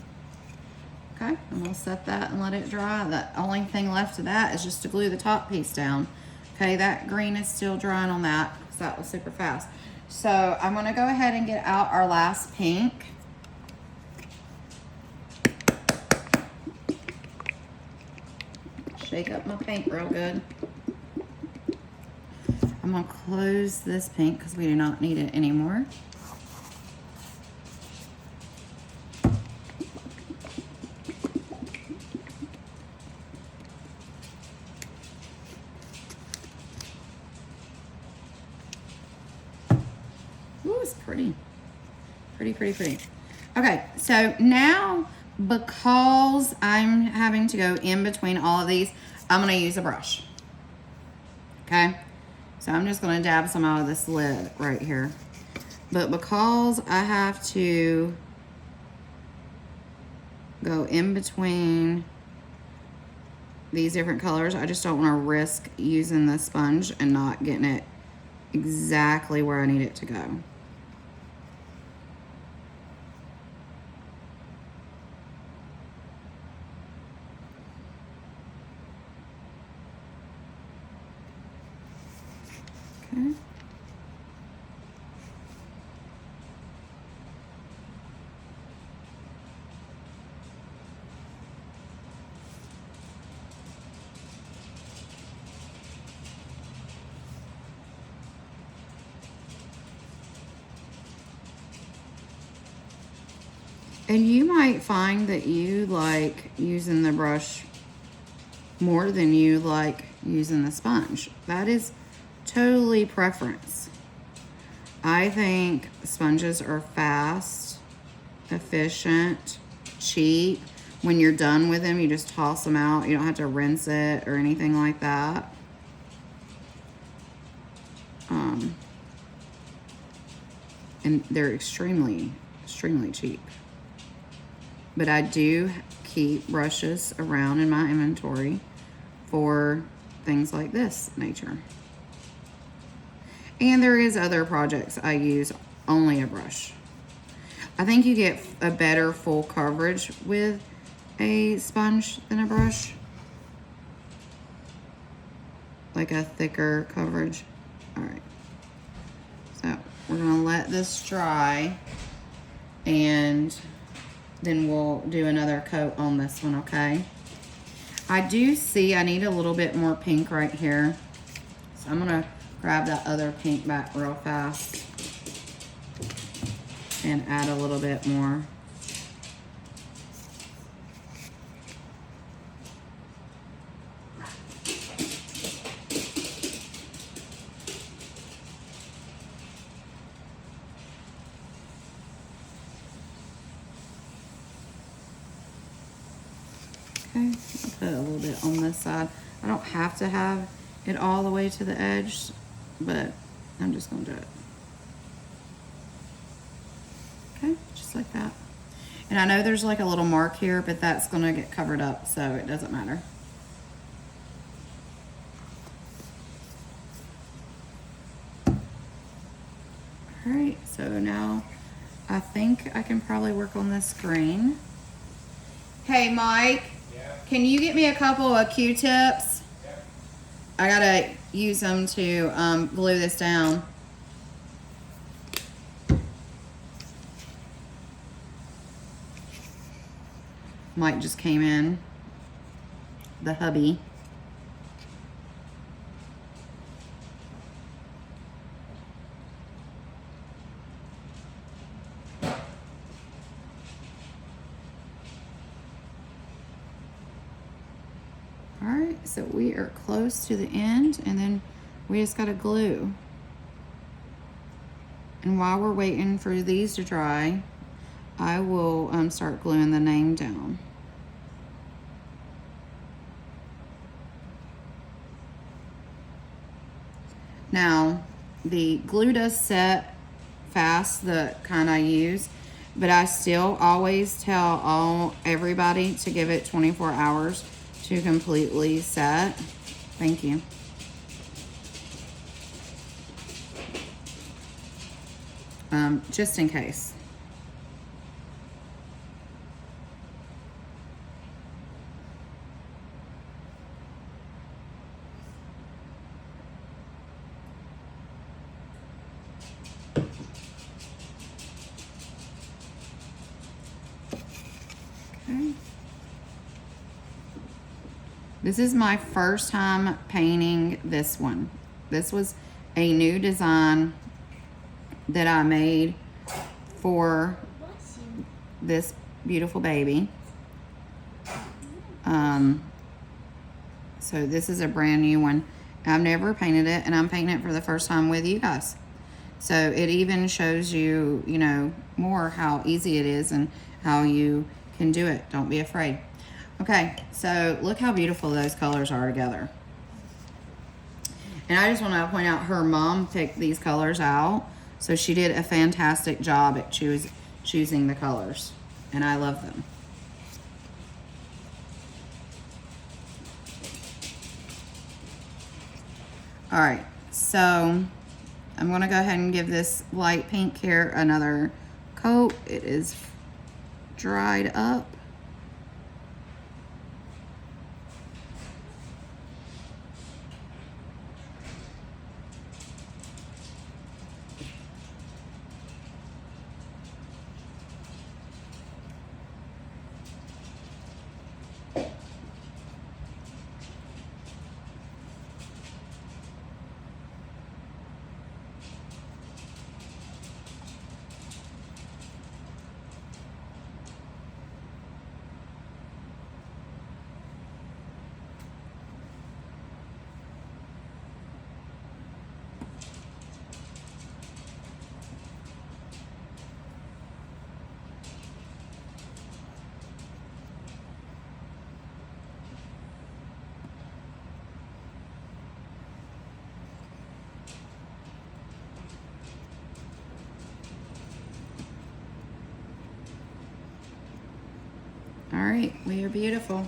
Okay, and we'll set that and let it dry. The only thing left of that is just to glue the top piece down. Okay, that green is still drying on that because that was super fast. So I'm gonna go ahead and get out our last pink. Shake up my paint real good. I'm gonna close this pink because we do not need it anymore. Ooh, it's pretty. Pretty. Okay, so now because I'm having to go in between all of these, I'm gonna use a brush. Okay, so I'm just gonna dab some out of this lid right here. But because I have to go in between these different colors, I just don't wanna risk using the sponge and not getting it exactly where I need it to go. Okay. And you might find that you like using the brush more than you like using the sponge. That is totally preference. I think sponges are fast, efficient, cheap. When you're done with them, you just toss them out. You don't have to rinse it or anything like that. And they're extremely cheap. But I do keep brushes around in my inventory for things like this nature. And there is other projects I use only a brush. I think you get a better full coverage with a sponge than a brush. Like a thicker coverage. All right. So we're gonna let this dry and then we'll do another coat on this one, okay? I do see I need a little bit more pink right here. So I'm gonna grab that other pink back real fast and add a little bit more. Okay, I'll put a little bit on this side. I don't have to have it all the way to the edge, but I'm just gonna do it. Okay, just like that. And I know there's like a little mark here, but that's gonna get covered up, so it doesn't matter. All right, so now I think I can probably work on this green. Hey, Mike. Can you get me a couple of Q-tips? Yeah. I gotta use them to glue this down. Mike just came in. The hubby. Okay, so we are close to the end, and then we just got to glue. And while we're waiting for these to dry, I will start gluing the name down. Now, the glue does set fast, the kind I use, but I still always tell everybody to give it 24 hours to completely set. Thank you. Just in case. Okay. This is my first time painting this one. This was a new design that I made for this beautiful baby. So this is a brand new one. I've never painted it, and I'm painting it for the first time with you guys. So it even shows you, you know, more how easy it is and how you can do it. Don't be afraid. Okay, so look how beautiful those colors are together. And I just want to point out her mom picked these colors out. So she did a fantastic job at choosing the colors. And I love them. All right, so I'm going to go ahead and give this light pink here another coat. It is dried up. All right, we are beautiful.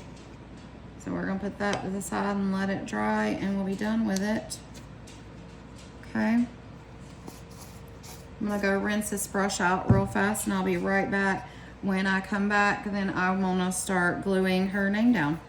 So we're gonna put that to the side and let it dry, and we'll be done with it. Okay. I'm gonna go rinse this brush out real fast, and I'll be right back. When I come back, then I wanna start gluing her name down.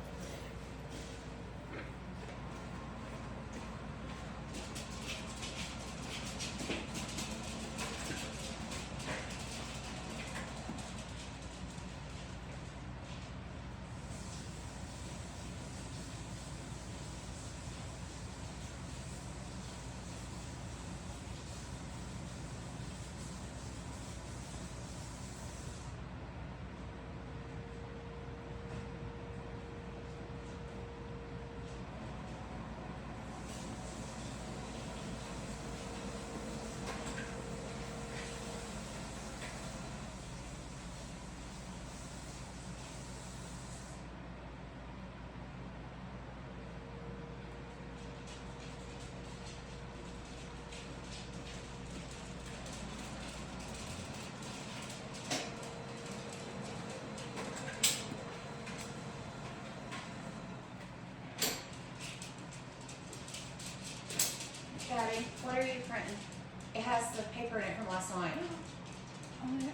Daddy, what are you printing? It has the paper in it from last night.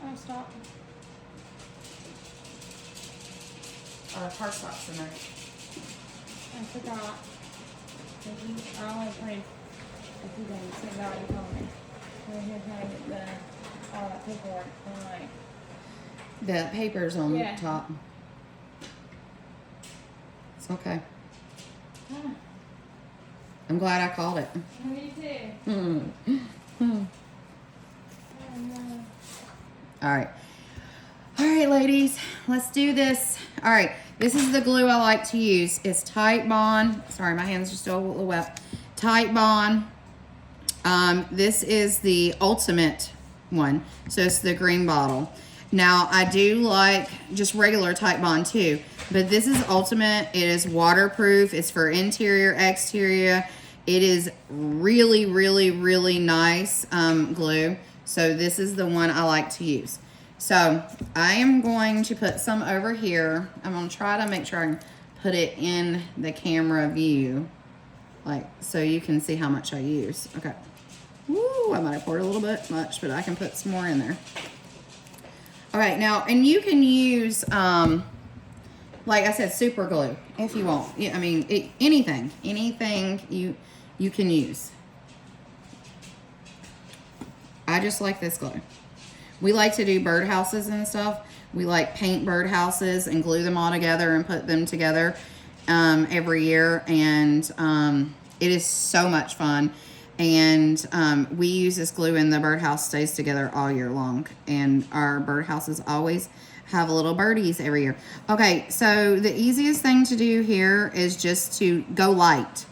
I'll stop. Cardstock's in there. I forgot. I only printed a few days. So God, you told me. We're here trying to get all that paperwork tonight. The paper's on Yeah. top. It's okay. Huh. I'm glad I called it. Me too. Mm. Oh, no. All right. All right, ladies, let's do this. All right, this is the glue I like to use. It's Titebond. Sorry, my hands are still a little wet. Titebond. This is the ultimate one. So it's the green bottle. Now, I do like just regular Titebond too, but this is ultimate. It is waterproof. It's for interior, exterior. It is really, really, really nice glue. So this is the one I like to use. So I am going to put some over here. I'm going to try to make sure I can put it in the camera view, like so you can see how much I use. Okay. Woo, I might have poured a little bit much, but I can put some more in there. All right, now, and you can use, like I said, super glue if you want. Yeah, I mean, anything you can use. I just like this glue. We like to do birdhouses and stuff. We like paint birdhouses and glue them all together and put them together every year. And it is so much fun. And we use this glue and the birdhouse stays together all year long. And our birdhouses always have little birdies every year. Okay, so the easiest thing to do here is just to go light.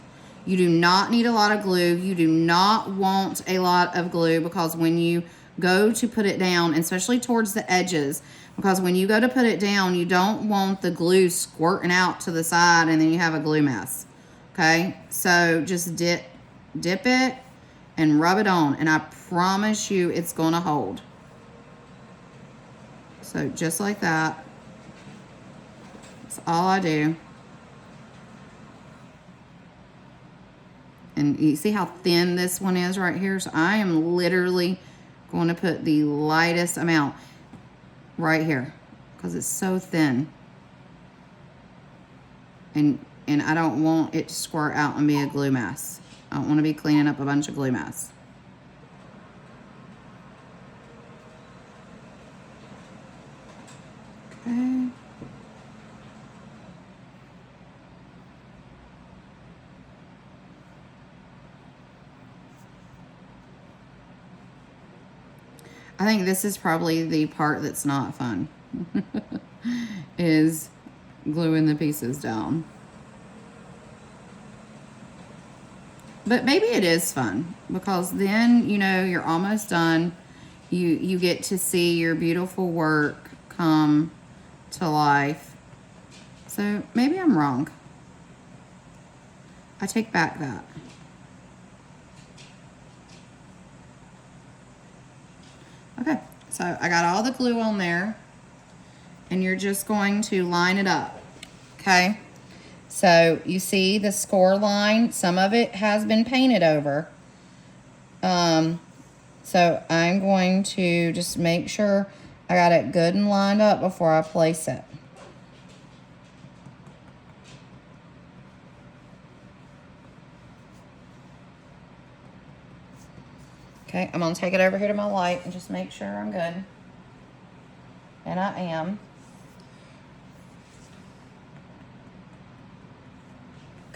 You do not need a lot of glue. You do not want a lot of glue because when you go to put it down, especially towards the edges, because when you go to put it down, you don't want the glue squirting out to the side and then you have a glue mess. Okay, so just dip it and rub it on, and I promise you it's going to hold. So just like that. That's all I do. And you see how thin this one is right here? So I am literally going to put the lightest amount right here because it's so thin. And I don't want it to squirt out and be a glue mess. I don't want to be cleaning up a bunch of glue mess. Okay. I think this is probably the part that's not fun, is gluing the pieces down. But maybe it is fun because then, you know, you're almost done. You get to see your beautiful work come to life. So maybe I'm wrong. I take back that. Okay, so I got all the glue on there, and you're just going to line it up, okay? So you see the score line, some of it has been painted over. So I'm going to just make sure I got it good and lined up before I place it. Okay, I'm gonna take it over here to my light and just make sure I'm good. And I am.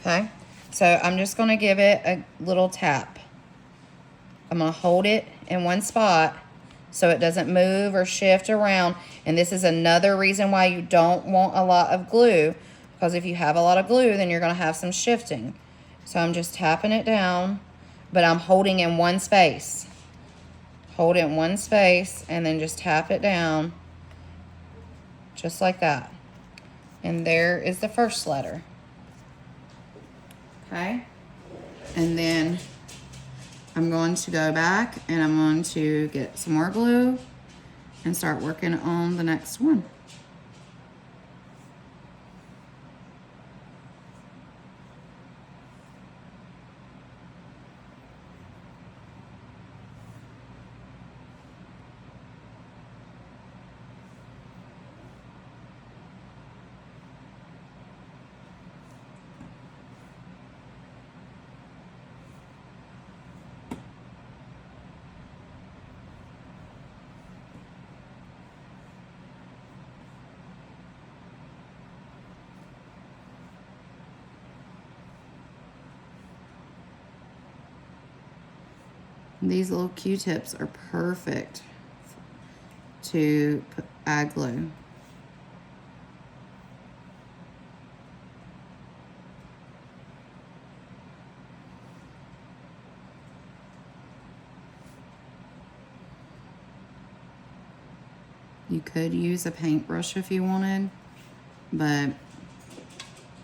Okay, so I'm just gonna give it a little tap. I'm gonna hold it in one spot so it doesn't move or shift around. And this is another reason why you don't want a lot of glue, because if you have a lot of glue, then you're gonna have some shifting. So I'm just tapping it down, but I'm holding in one space. Hold it in one space and then just tap it down, just like that. And there is the first letter. Okay, and then I'm going to go back and I'm going to get some more glue and start working on the next one. These little Q-tips are perfect to add glue. You could use a paintbrush if you wanted, but,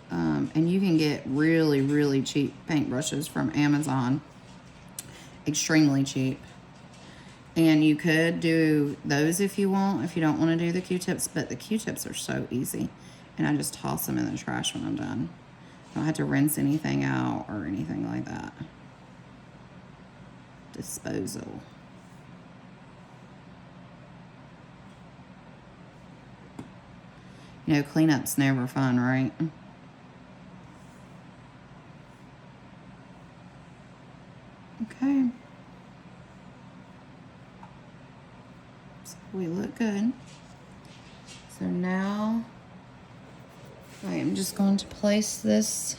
and you can get really, really cheap paintbrushes from Amazon, extremely cheap. And you could do those if you want, if you don't want to do the Q-tips, but the Q-tips are so easy. And I just toss them in the trash when I'm done. I don't have to rinse anything out or anything like that. Disposal. You know, cleanup's never fun, right? Okay. So we look good. So now I am just going to place this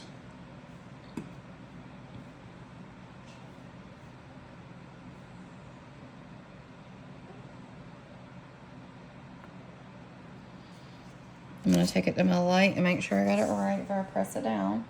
I'm going to take it to my light and make sure I got it right before I press it down.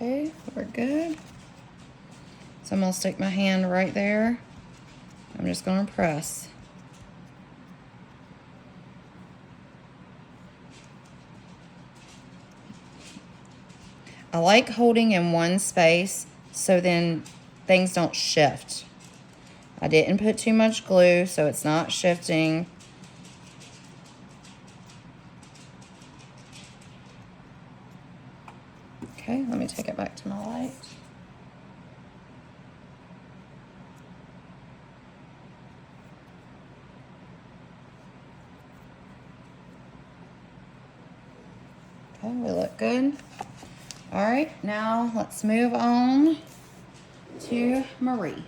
Okay, we're good. So I'm going to stick my hand right there. I'm just going to press. I like holding in one space so then things don't shift. I didn't put too much glue so it's not shifting. Okay, let me take it back to my light. Okay, we look good. All right, now let's move on to Marie.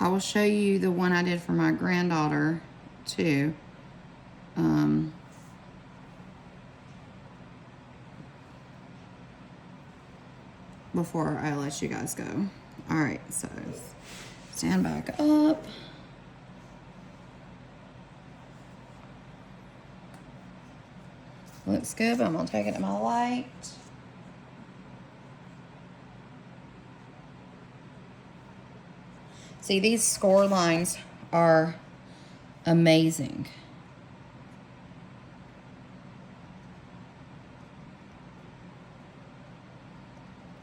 I will show you the one I did for my granddaughter too. Before I let you guys go. All right, so stand back up. Looks good, but I'm gonna take it to my light. See, these score lines are amazing.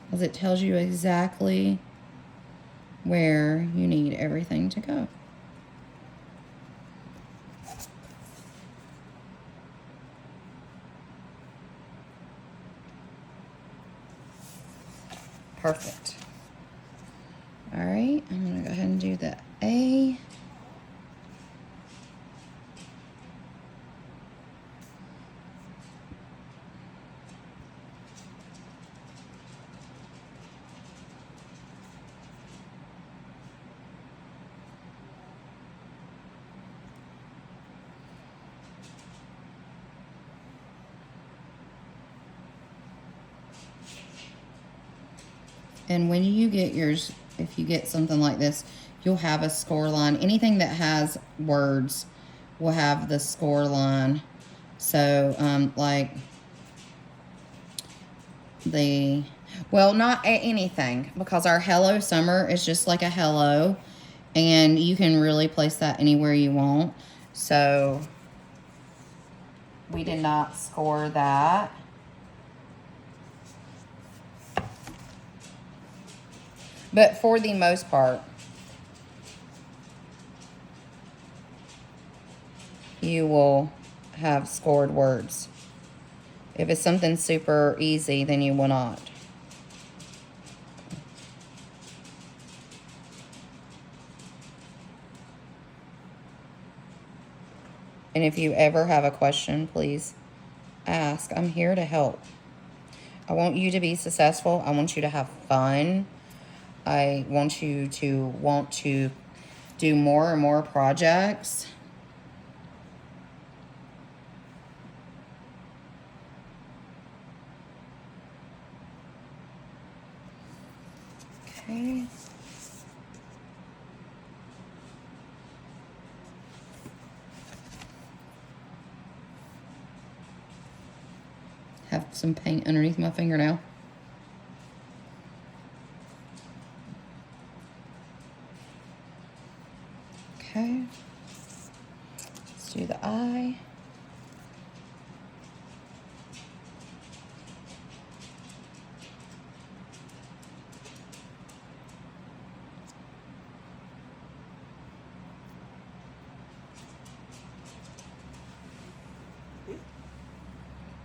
Because it tells you exactly where you need everything to go. Perfect. All right, I'm gonna go ahead and do the A. And when you get yours, if you get something like this, you'll have a score line. Anything that has words will have the score line. So, like well, not anything, because our Hello Summer is just like a hello, and you can really place that anywhere you want. So, we did not score that. But for the most part, you will have scored words. If it's something super easy, then you will not. And if you ever have a question, please ask. I'm here to help. I want you to be successful. I want you to have fun. I want you to want to do more and more projects. Okay. Have some paint underneath my fingernail. Okay. Let's do the eye.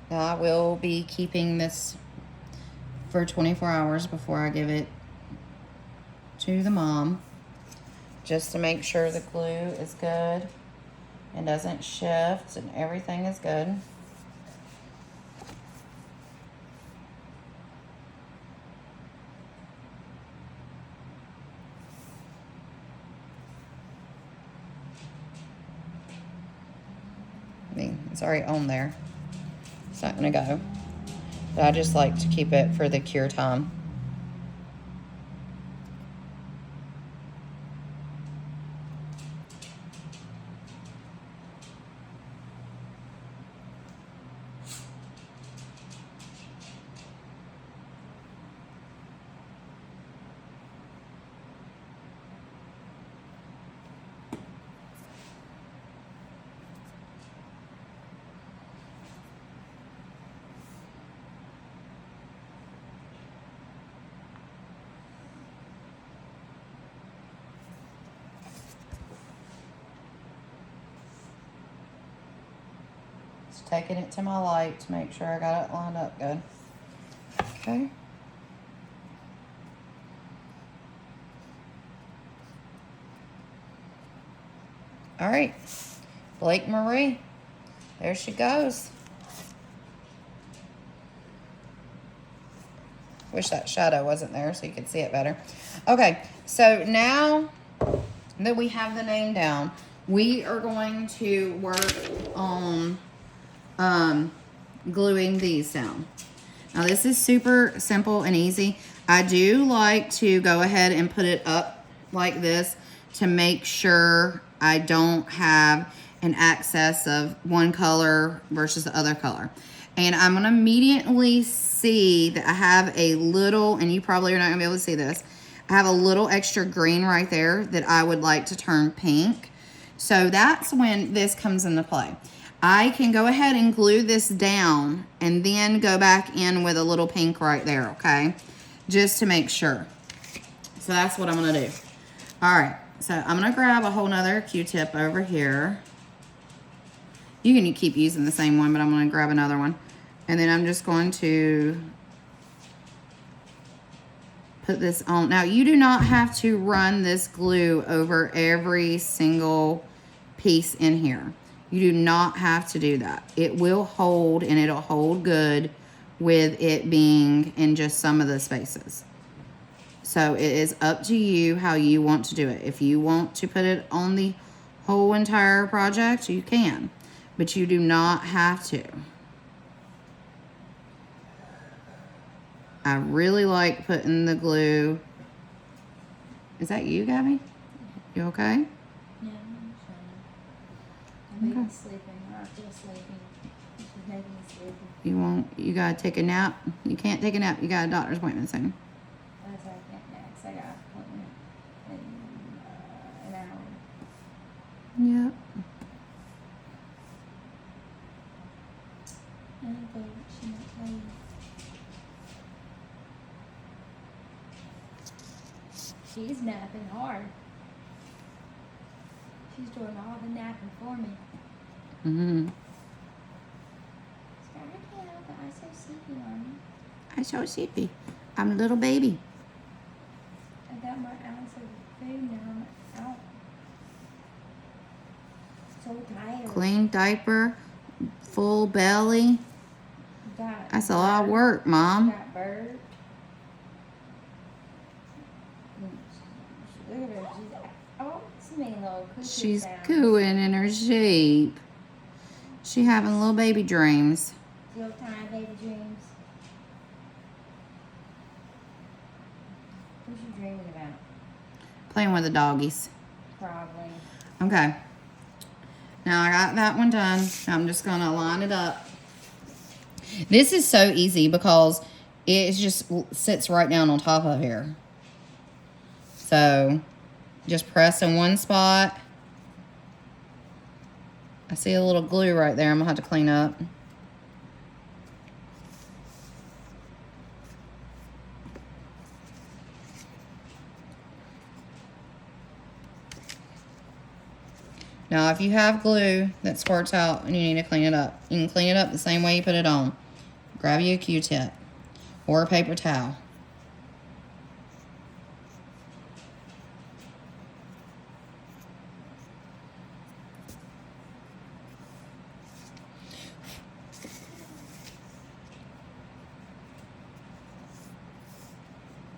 Now I will be keeping this for 24 hours before I give it to the mom, just to make sure the glue is good and doesn't shift and everything is good. I mean, it's already on there. It's not gonna go. But I just like to keep it for the cure time. Just taking it to my light to make sure I got it lined up good. Okay. All right, Blake Marie, there she goes. Wish that shadow wasn't there so you could see it better. Okay, so now that we have the name down, we are going to work on gluing these down. Now this is super simple and easy. I do like to go ahead and put it up like this to make sure I don't have an excess of one color versus the other color. And I'm gonna immediately see that I have a little, and you probably are not gonna be able to see this, I have a little extra green right there that I would like to turn pink. So that's when this comes into play. I can go ahead and glue this down and then go back in with a little pink right there, okay? Just to make sure. So that's what I'm gonna do. All right, so I'm gonna grab a whole nother Q-tip over here. You can keep using the same one, but I'm gonna grab another one. And then I'm just going to put this on. Now, you do not have to run this glue over every single piece in here. You do not have to do that. It will hold, and it'll hold good with it being in just some of the spaces. So it is up to you how you want to do it. If you want to put it on the whole entire project, you can, but you do not have to. I really like putting the glue. Is that you, Gabby? You okay? Yeah, I'm Okay. sleeping. I'm still sleeping. She's making me sleepy. You gotta take a nap? You can't take a nap. You got a doctor's appointment soon. That's why I can't next. I got an appointment in an hour. Yep. I think she might tell you. She's napping hard. She's doing all the napping for me. Mm-hmm. I can't help it. I'm so sleepy, Mommy. I'm so sleepy. I'm a little baby. I got my ounce of food now. I'm out. so tired. Clean diaper, full belly. Got That's a lot of bird. work, Mom. Got bird. Look at her. It's a mean little cuckoo She's sound. cooing in her sheep. She having little baby dreams. Still tiny baby dreams. What's she dreaming about? Playing with the doggies. Probably. Okay. Now I got that one done. I'm just gonna line it up. This is so easy because it just sits right down on top of here. So just press in one spot. I see a little glue right there I'm gonna have to clean up. Now, if you have glue that squirts out and you need to clean it up, you can clean it up the same way you put it on. Grab you a Q-tip or a paper towel.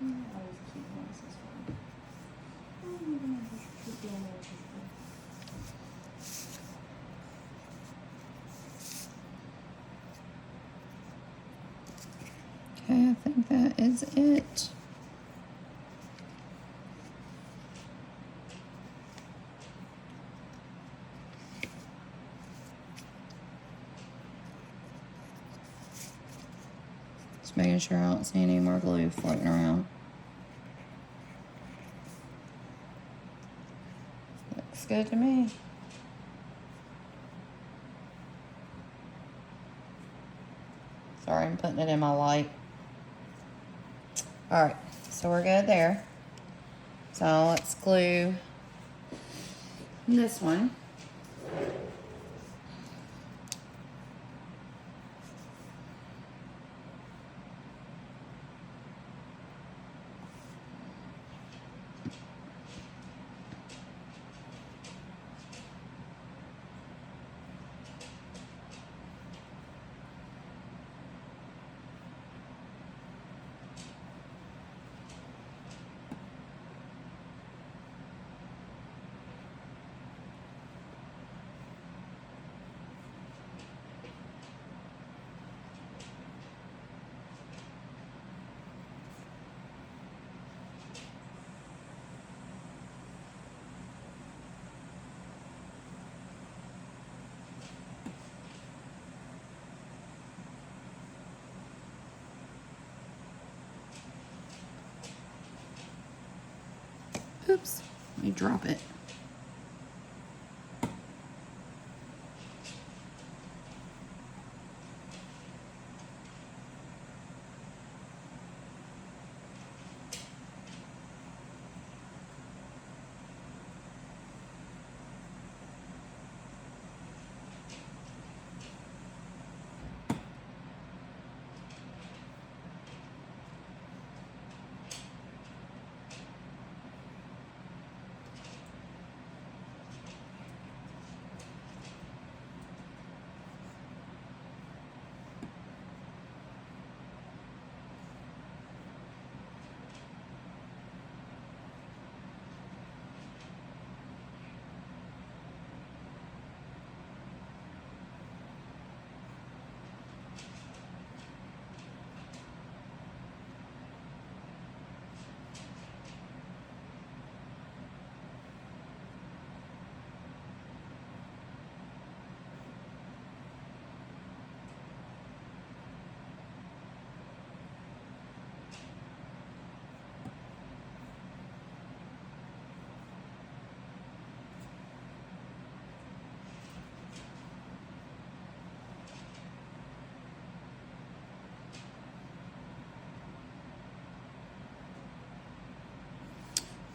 Always keep noises from. Oh, you're gonna just keep doing what you do. Okay, I think that is it. Just making sure I don't see any more glue floating around. Looks good to me. Sorry, I'm putting it in my light. All right, so we're good there. So let's glue this one. Oops, let me drop it.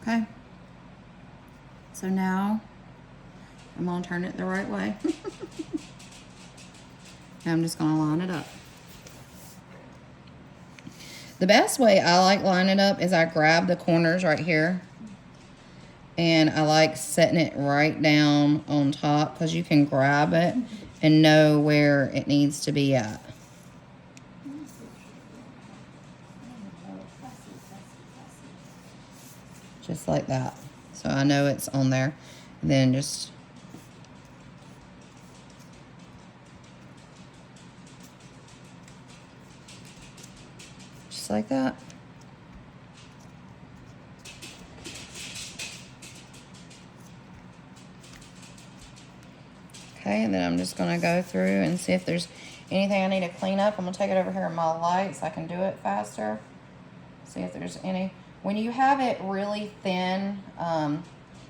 Okay. So now I'm gonna turn it the right way. And I'm just gonna line it up. The best way I like lining it up is I grab the corners right here And I like setting it right down on top because you can grab it and know where it needs to be at. Just like that. So I know it's on there. Then just like that. Okay, and then I'm just gonna go through and see if there's anything I need to clean up. I'm gonna take it over here in my light so I can do it faster. See if there's any. When you have it really thin,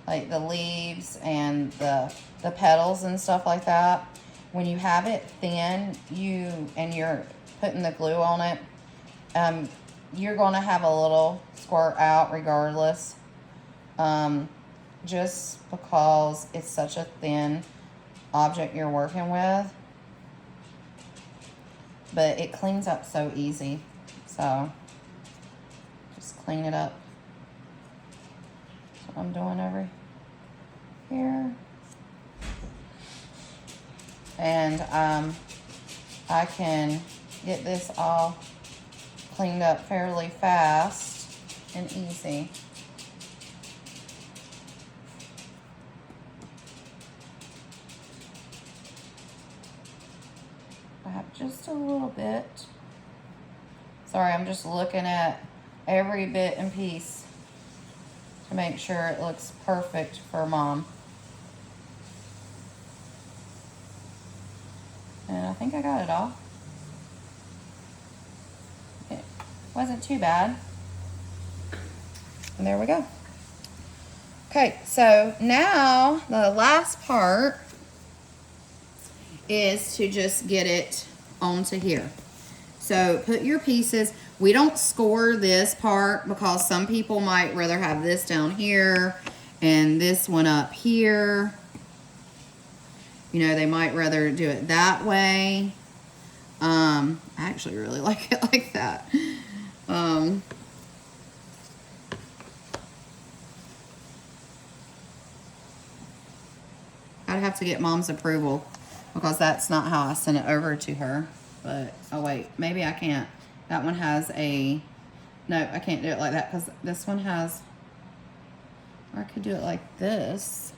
like the leaves and the petals and stuff like that, when you have it thin, you're putting the glue on it, you're gonna have a little squirt out regardless, just because it's such a thin object you're working with. But it cleans up so easy, so just clean it up. That's what I'm doing over here. And I can get this all cleaned up fairly fast and easy. I have just a little bit. Sorry, I'm just looking at every bit and piece to make sure it looks perfect for Mom. And I think I got it all. It wasn't too bad. And there we go. Okay, so now the last part is to just get it onto here. So put your pieces. We don't score this part because some people might rather have this down here and this one up here. You know, they might rather do it that way. I actually really like it like that. I'd have to get Mom's approval because that's not how I sent it over to her. But, oh wait, maybe I can't. That one has a, no, I can't do it like that because this one has, or I could do it like this.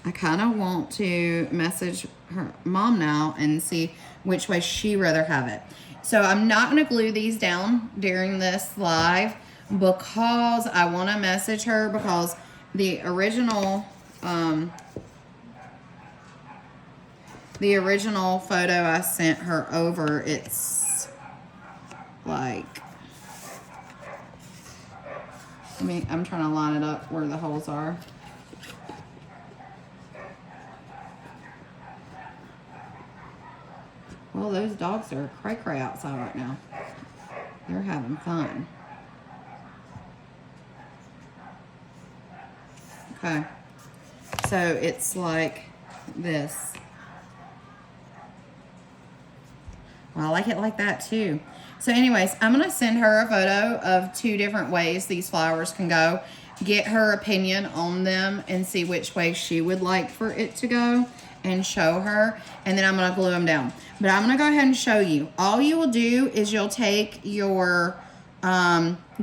I kind of want to message her Mom now and see which way she'd rather have it. So I'm not going to glue these down during this live because I want to message her because the original photo I sent her over, it's like, I'm trying to line it up where the holes are. Well, those dogs are cray-cray outside right now. They're having fun. Okay. So it's like this. Well, I like it like that too. So anyways, I'm going to send her a photo of 2 different ways these flowers can go. Get her opinion on them and see which way she would like for it to go and show her. And then I'm going to glue them down. But I'm going to go ahead and show you. All you will do is you'll take your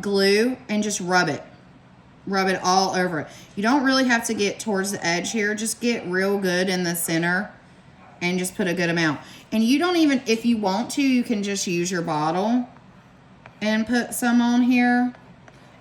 glue and just rub it. Rub it all over it. You don't really have to get towards the edge here. Just get real good in the center and just put a good amount. And you don't even, if you want to, you can just use your bottle and put some on here.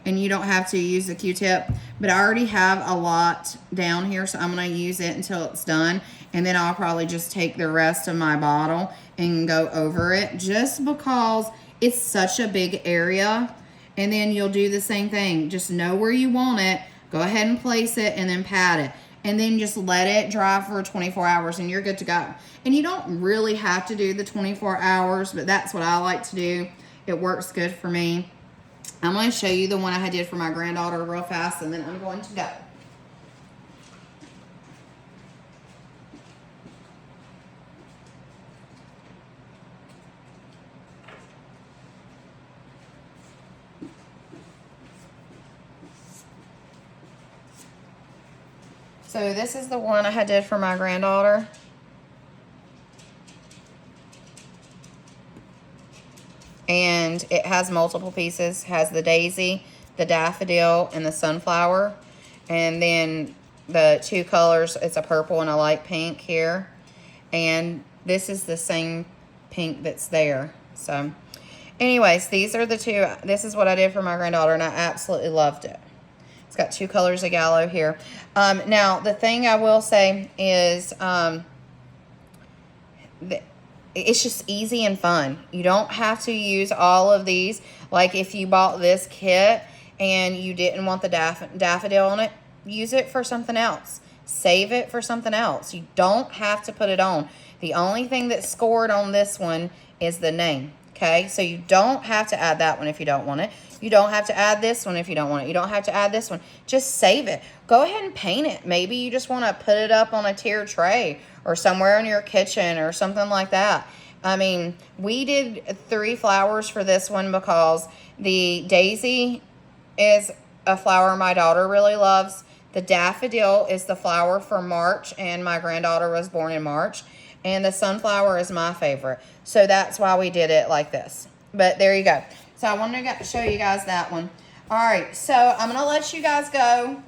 And you don't have to use the Q-tip. But I already have a lot down here, so I'm going to use it until it's done. And then I'll probably just take the rest of my bottle and go over it just because it's such a big area. And then you'll do the same thing. Just know where you want it. Go ahead and place it and then pat it. And then just let it dry for 24 hours and you're good to go. And you don't really have to do the 24 hours, but that's what I like to do. It works good for me. I'm going to show you the one I did for my granddaughter real fast and then I'm going to go. So this is the one I had did for my granddaughter. And it has multiple pieces. Has the daisy, the daffodil, and the sunflower. And then the two colors, it's a purple and a light pink here. And this is the same pink that's there. So anyways, these are the two. This is what I did for my granddaughter, and I absolutely loved it. It's got two colors of gallows here. Now, the thing I will say is it's just easy and fun. You don't have to use all of these. Like if you bought this kit and you didn't want the daffodil on it, use it for something else. Save it for something else. You don't have to put it on. The only thing that's scored on this one is the name. Okay, so you don't have to add that one if you don't want it. You don't have to add this one if you don't want it. You don't have to add this one. Just save it. Go ahead and paint it. Maybe you just want to put it up on a tiered tray or somewhere in your kitchen or something like that. I mean, we did 3 flowers for this one because the daisy is a flower my daughter really loves. The daffodil is the flower for March, and my granddaughter was born in March. And the sunflower is my favorite. So that's why we did it like this. But there you go. So I wanted to show you guys that one. All right, so I'm going to let you guys go.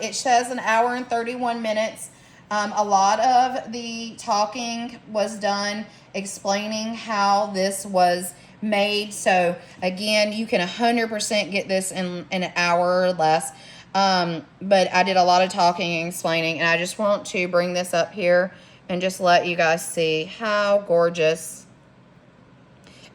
It says an hour and 31 minutes. A lot of the talking was done explaining how this was made. So again, you can 100% get this in an hour or less. But I did a lot of talking and explaining, and I just want to bring this up here and just let you guys see how gorgeous.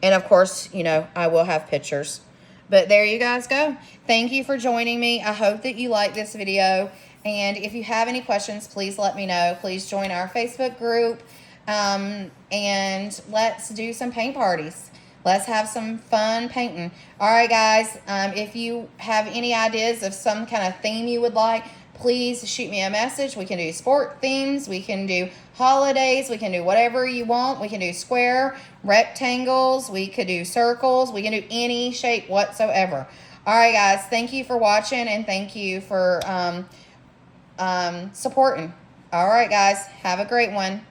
And of course, you know, I will have pictures. But there you guys go. Thank you for joining me. I hope that you like this video. And if you have any questions, please let me know. Please join our Facebook group. And let's do some paint parties. Let's have some fun painting. All right, guys. If you have any ideas of some kind of theme you would like, please shoot me a message. We can do sport themes. We can do holidays. We can do whatever you want. We can do square, rectangles. We could do circles. We can do any shape whatsoever. All right, guys. Thank you for watching, and thank you for supporting. All right, guys. Have a great one.